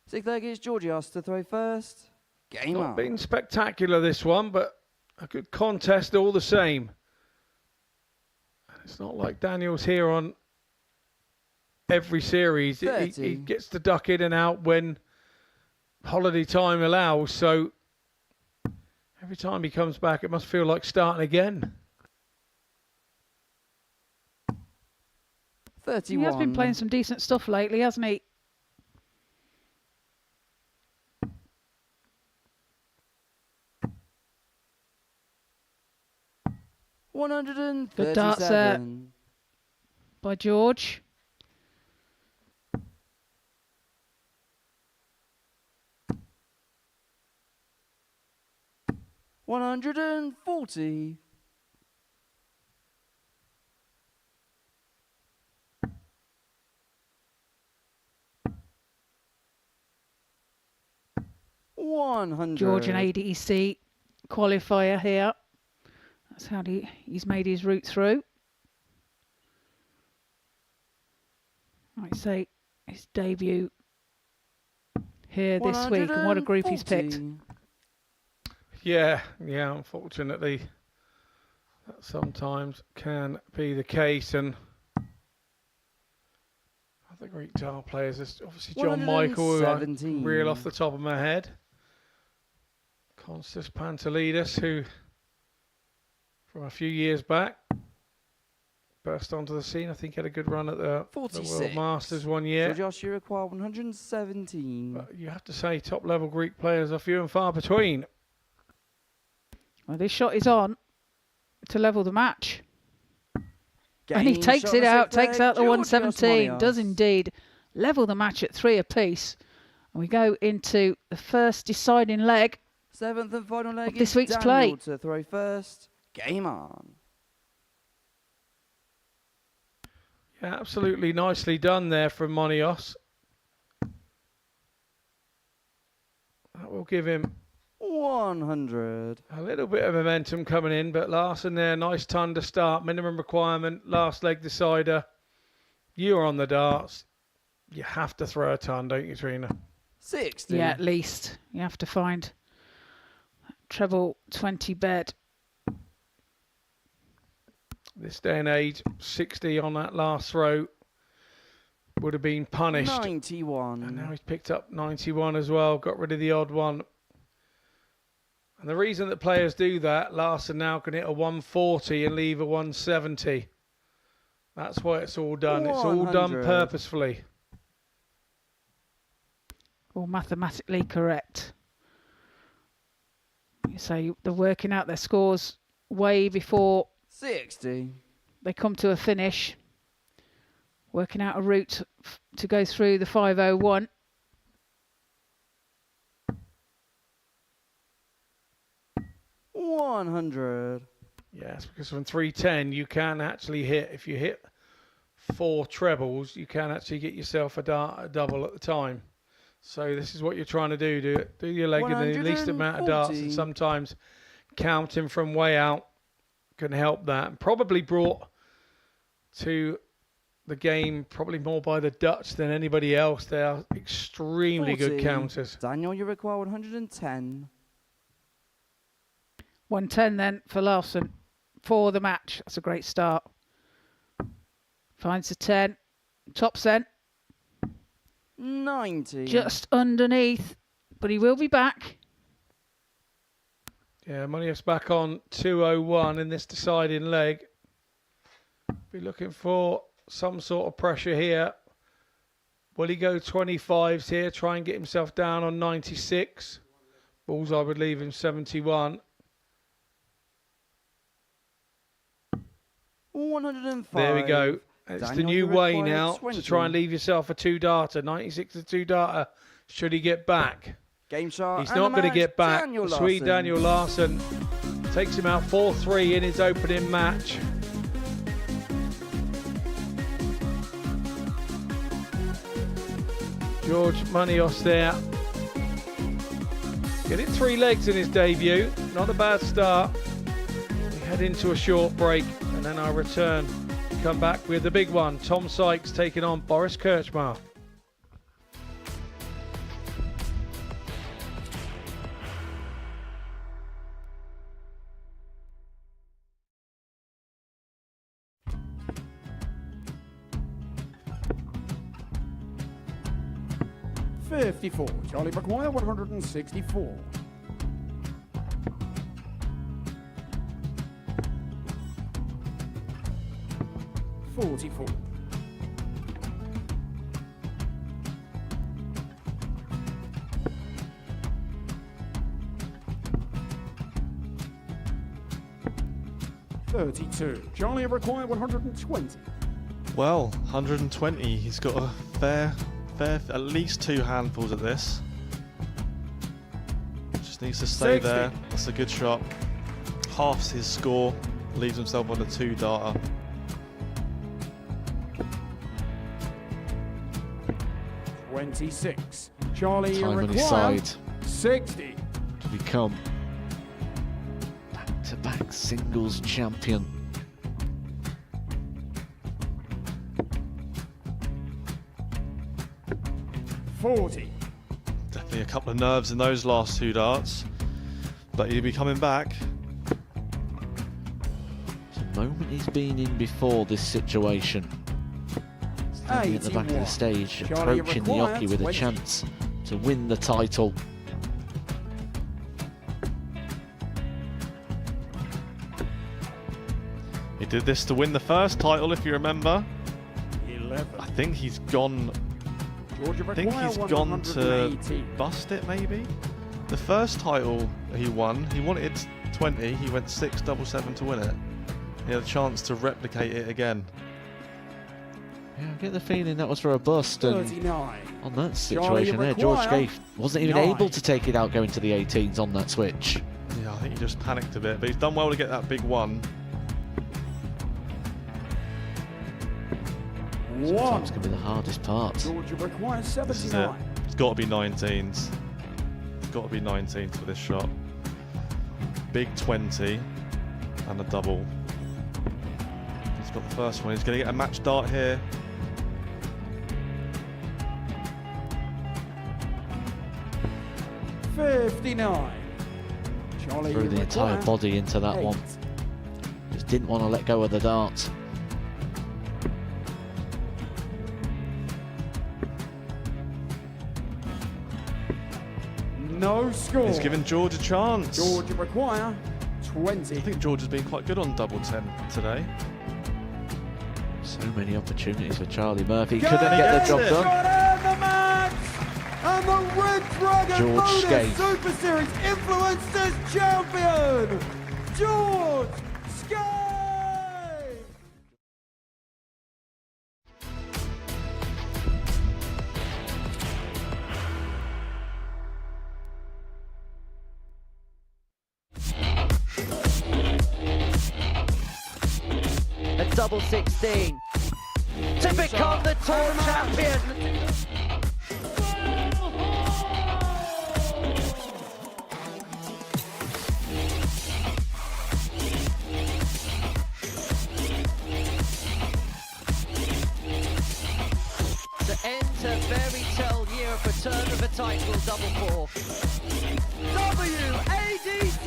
Sixth egg is Georgios to throw first. Game not on. been spectacular, this one, but a good contest all the same. It's not like Daniel's here on every series. He gets to duck in and out when holiday time allows. So every time he comes back, it must feel like starting again. 31. He has been playing some decent stuff lately, hasn't he? Good darts there by George. $140. $100. George and ADC qualifier here. That's how he's made his route through. Like I say, his debut here this week, and what a group he's picked. Yeah, unfortunately, that sometimes can be the case. And other Greek tile players, there's obviously John Michael, who I reel off the top of my head. Konstas Pantelidis, who from a few years back burst onto the scene. I think he had a good run at the World Masters one year. Josh, you require 117. But you have to say top level Greek players are few and far between. Well, this shot is on to level the match. And he takes it out, takes out the 117, does indeed level the match at 3 apiece. And we go into the first deciding leg. 7th and final leg of this week's Daniel play. To throw first. Game on. Yeah, absolutely nicely done there from Monios. That will give him 100. A little bit of momentum coming in, but Larson there, nice ton to start. Minimum requirement, last leg decider. You're on the darts. You have to throw a ton, don't you, Trina? 60. Yeah, at least. You have to find treble 20 bed. This day and age, 60 on that last throw would have been punished. 91. And now he's picked up 91 as well, got rid of the odd one. And the reason that players do that, Larson now can hit a 140 and leave a 170. That's why it's all done. 100. It's all done purposefully. All mathematically correct. So they're working out their scores way before 60. They come to a finish. Working out a route to go through the 501. $100. Yes, because from 310 you can actually hit, if you hit 4 trebles, you can actually get yourself a double at the time. So this is what you're trying to do. Do your leg in the least amount of darts, and sometimes counting from way out can help that. And probably brought to the game probably more by the Dutch than anybody else. They are extremely good counters. Daniel, you require 110. 110 then for Larson for the match. That's a great start. Finds a 10. Tops then. 90. Just underneath, but he will be back. Yeah, Monios back on 201 in this deciding leg. Be looking for some sort of pressure here. Will he go 25s here, try and get himself down on 96? Bullseye would leave him 71. 105. There we go. It's Daniel, the new way now 20. to try and leave yourself a 2-darter. 96 to 2-darter. Should he get back? Game shot. He's not going to get back. Sweet Daniel Larson takes him out 4-3 in his opening match. George Monios there. Getting 3 legs in his debut. Not a bad start. We head into a short break and then I'll return. Come back with the big one. Tom Sykes taking on Boris Kirchmar. $54. Charlie McGuire, 164. $44. $32. Charlie required 120. Well, 120. He's got a fair, at least 2 handfuls of this. Just needs to stay 60. there. That's a good shot. Halves his score, leaves himself on a 2-darter. $26. Charlie Time on his required side 60. to become back-to-back singles champion. Definitely a couple of nerves in those last two darts, but he'll be coming back. It's a moment he's been in before this situation. Standing at the back of the stage, approaching the Yoki with a chance to win the title. He did this to win the first title, if you remember. 11. I think he's gone. I think he's gone to bust it, maybe. The first title he wanted 20. He went 6-7-7 to win it. He had a chance to replicate it again. Yeah, I get the feeling that was for a bust, and 39. on that situation there, George Scaife wasn't even able to take it out going to the 18s on that switch. Yeah, I think he just panicked a bit, but he's done well to get that big one. Sometimes can be the hardest part. Georgia requires This is it. 79. It's got to be 19s. It's got to be 19s for this shot. Big 20 and a double. He's got the first one. He's going to get a match dart here. $59. Charlie, Threw the entire require body into that 8. one. Just didn't want to let go of the dart. No score. He's giving George a chance. Georgia require 20. I think George has been quite good on double 10 today. So many opportunities for Charlie Murphy. Couldn't get the job done. Got the match! And the Red Dragon George Modus Scaife. Super Series Influencers Champion, George Scaife! A double 16 to become the tour champion. To enter fairy tale year of return of a title double 4. WADC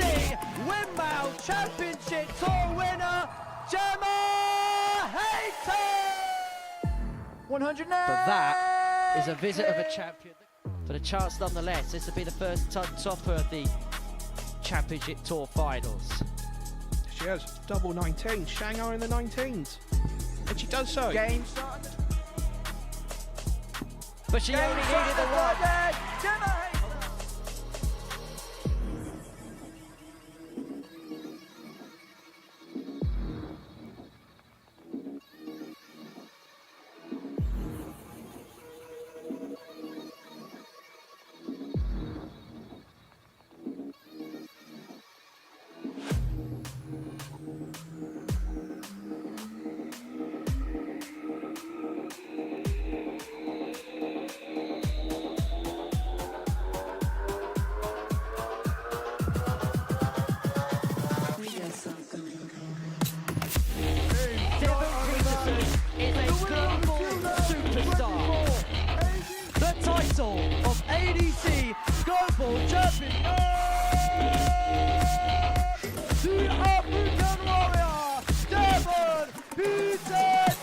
Windmill Championship Tour winner, Gemma Hayton! 100 now. But that is a visit of a champion. But a chance nonetheless, this will be the first topper of the Championship Tour finals. She has double 19, Shanghai in the 19s. And she does so. Game started. But she only needed the one. Gemma Hayton! Of ADC Global Champion, the African Warrior, Devon Peterson!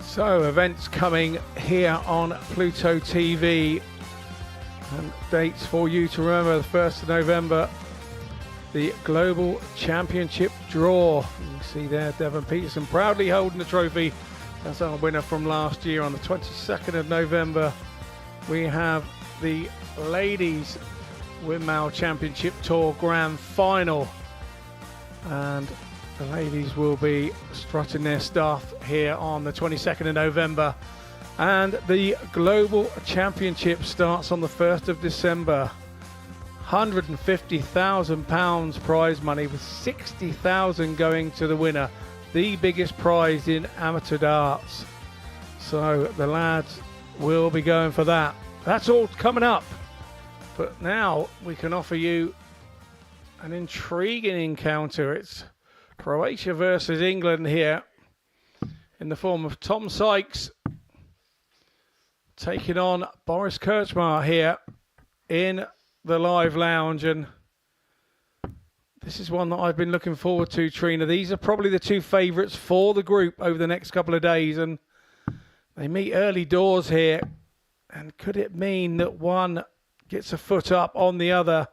So, events coming here on Pluto TV, and dates for you to remember: the 1st of November, the Global Championship draw. You can see there Devon Peterson proudly holding the trophy. That's our winner from last year. On the 22nd of November, we have the Ladies Windmill Championship Tour Grand Final. And the ladies will be strutting their stuff here on the 22nd of November. And the Global Championship starts on the 1st of December. £150,000 prize money, with £60,000 going to the winner, the biggest prize in amateur darts. So the lads we'll be going for that. That's all coming up. But now we can offer you an intriguing encounter. It's Croatia versus England here in the form of Tom Sykes taking on Boris Kirchmar here in the live lounge. And this is one that I've been looking forward to, Trina. These are probably the two favourites for the group over the next couple of days, and they meet early doors here. And could it mean that one gets a foot up on the other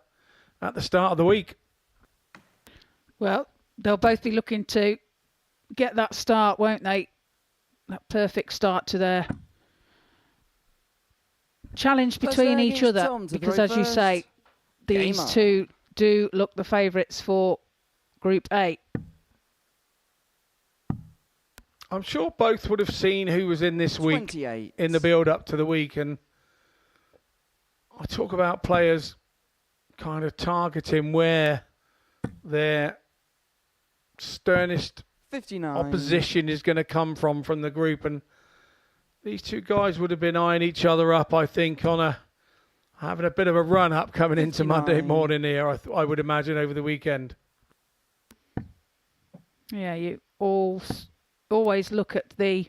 at the start of the week? Well, they'll both be looking to get that start, won't they? That perfect start to their challenge between each other. Because as you say, these two do look the favourites for Group A. I'm sure both would have seen who was in this week 28. in the build-up to the week. And I talk about players kind of targeting where their sternest 59. opposition is going to come from the group. And these two guys would have been eyeing each other up, I think, on having a bit of a run-up coming 59. Into Monday morning here, I would imagine, over the weekend. Yeah, you always look at the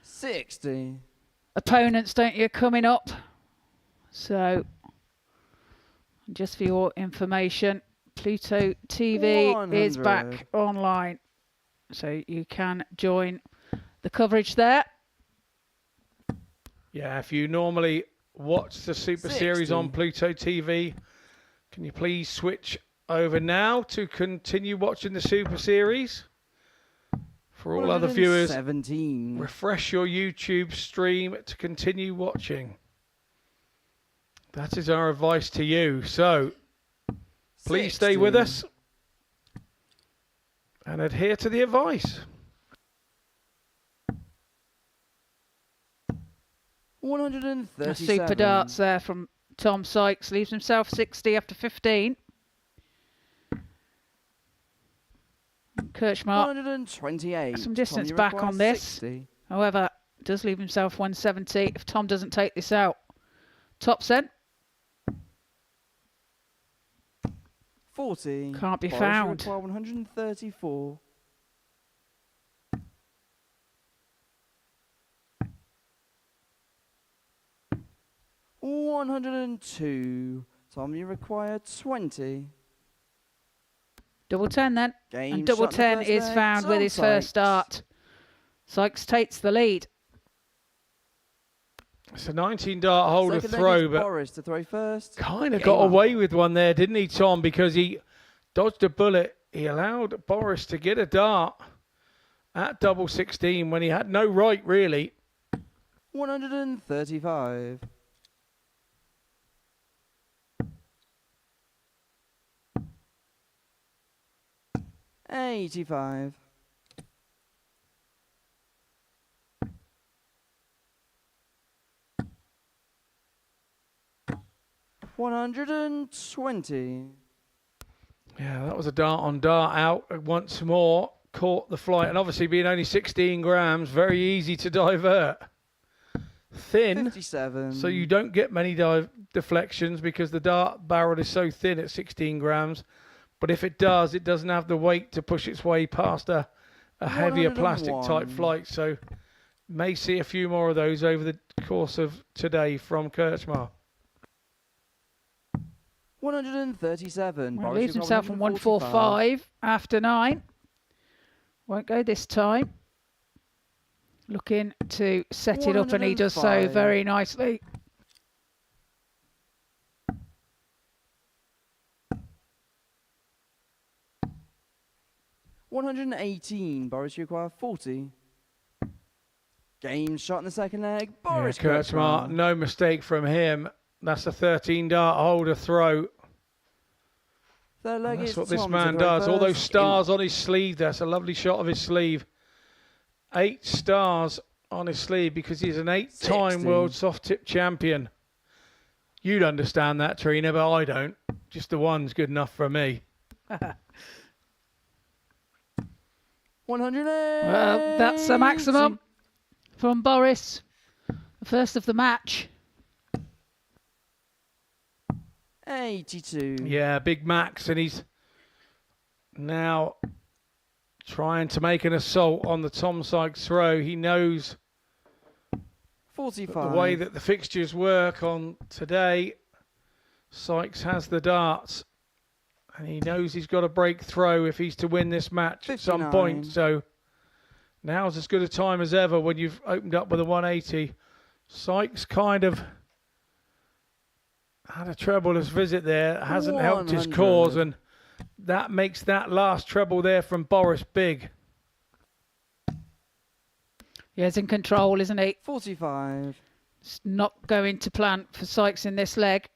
60 opponents, don't you, coming up. So, just for your information, Pluto TV 100. is back online. So you can join the coverage there. Yeah, if you normally watch the Super 60. Series on Pluto TV, can you please switch over now to continue watching the Super Series? For all other viewers, 17. refresh your YouTube stream to continue watching. That is our advice to you. So, please stay with us and adhere to the advice. 137. Super darts there from Tom Sykes. Leaves himself 60 after 15. Kirchmar 128. some distance Tom, back require on this. 60. However, does leave himself 170 if Tom doesn't take this out. Top set. 40. Can't be Boris found. require 134. $102. Tom, you require 20. Double 10 then. Game And double shot in the 10 first is leg. found with Tom his first start. Sykes takes the lead. It's a 19-dart holder Second leg throw, is but Boris to throw first. kind of Game got on. away with one there, didn't he, Tom? Because he dodged a bullet. He allowed Boris to get a dart at double 16 when he had no right, really. 135. $85. $120. Yeah, that was a dart on dart out once more. Caught the flight, and obviously being only 16 grams, very easy to divert. Thin, 57. so you don't get many deflections because the dart barrel is so thin at 16 grams. But if it does, it doesn't have the weight to push its way past a heavier plastic type flight. So may see a few more of those over the course of today from Kirchmar. 137. Well, Boris, leaves you've got himself on 145. 145 after 9. Won't go this time. Looking to set it up, and he does so 105. very nicely. $118. Boris, you require 40. Game shot in the second leg. Yeah, Boris Kirchmar, no mistake from him. That's a 13-dart holder throw. Third leg That's is what this Tom to man throw does. All those first. stars on his sleeve. That's a lovely shot of his sleeve. 8 stars on his sleeve because he's an 8-time 60. world soft tip champion. You'd understand that, Trina, but I don't. Just the one's good enough for me. 100. Well, that's the maximum from Boris. The First of the match. 82. Yeah, Big Max, and he's now trying to make an assault on the Tom Sykes throw. He knows 45. the way that the fixtures work on today. Sykes has the darts, and he knows he's got to break throw if he's to win this match 59. at some point. So now's as good a time as ever when you've opened up with a 180. Sykes kind of had a trebleless visit there. Hasn't helped his 100. cause, and that makes that last treble there from Boris big. Yeah, he's in control, isn't he? 45. It's not going to plan for Sykes in this leg.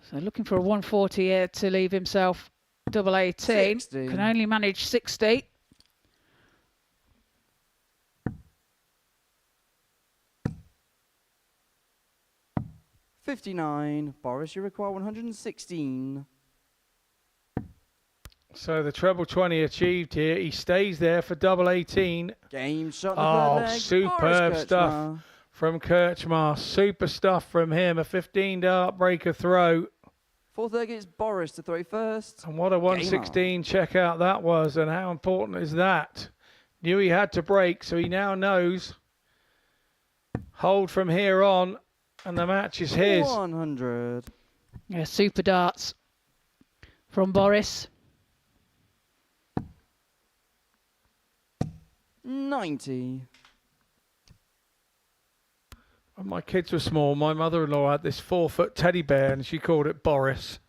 So looking for a 140 here to leave himself double 18. 60. Can only manage 60. $59. Boris, you require 116. So the treble 20 achieved here. He stays there for double 18. Game shot. Oh, superb stuff from Kirchmar. Super stuff from him. A 15 dart breaker throw. 430 is Boris to throw first. And what a 116 check out that was. And how important is that? Knew he had to break, so he now knows. Hold from here on, and the match is his. 100. Yeah, super darts from Boris. 90. When my kids were small, my mother-in-law had this 4-foot teddy bear, and she called it Boris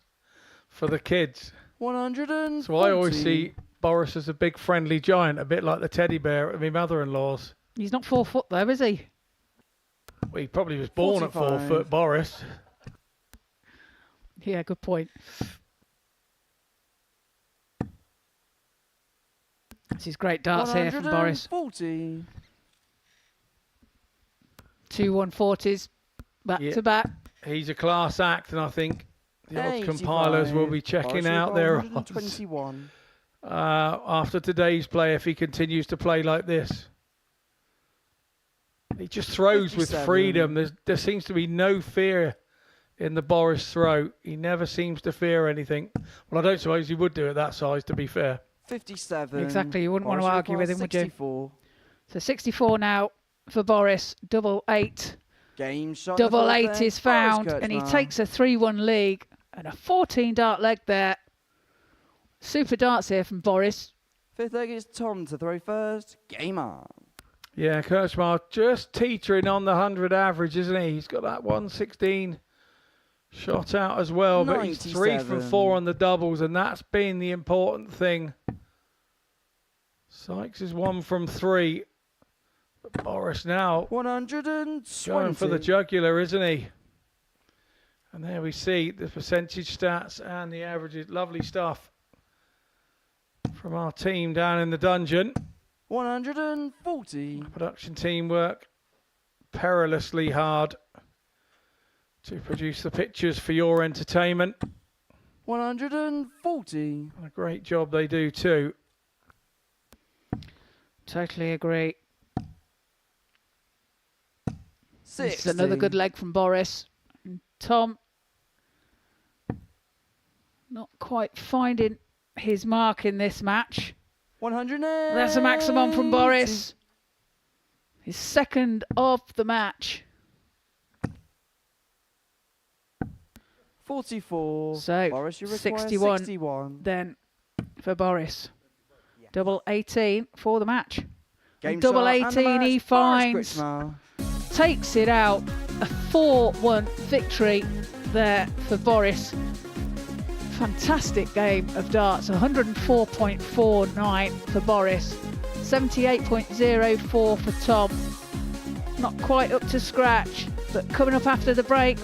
for the kids. 140. So I always see Boris as a big friendly giant, a bit like the teddy bear at my mother-in-law's. He's not 4 foot though, is he? Well, he probably was born 45. at 4 foot, Boris. Yeah, good point. This is great darts here from Boris. 140. 2 140s back to back. He's a class act, and I think the odds 85. compilers will be checking Boris out their odds 121. after today's play if he continues to play like this. He just throws 57. with freedom. There seems to be no fear in the Boris throw. He never seems to fear anything. Well, I don't suppose he would do at that size, to be fair. 57. Exactly, you wouldn't want to Boris argue with him, would you? 64. So 64 now for Boris, double 8. Game shot. Double 8 is found, and he takes a 3-1 lead and a 14 dart leg there. Super darts here from Boris. Fifth leg is Tom to throw first. Game on. Yeah, Kirchmar just teetering on the 100 average, isn't he? He's got that 116 shot out as well, but he's 3 from 4 on the doubles, and that's been the important thing. Sykes is 1 from 3. But Boris now 120. going for the jugular, isn't he? And there we see the percentage stats and the averages. Lovely stuff from our team down in the dungeon. 140. Production team work perilously hard to produce the pictures for your entertainment. 140. A great job they do too. Totally agree. 60. This is another good leg from Boris. And Tom not quite finding his mark in this match. 100. That's a maximum from Boris. His second of the match. 44. So Boris, you require 61, 61. then for Boris. Double 18 for the match. Game And double shot and the 18 he match, Boris finds. Gritzmar. Takes it out. A 4-1 victory there for Boris. Fantastic game of darts. 104.49 for Boris. 78.04 for Tom. Not quite up to scratch, but coming up after the break,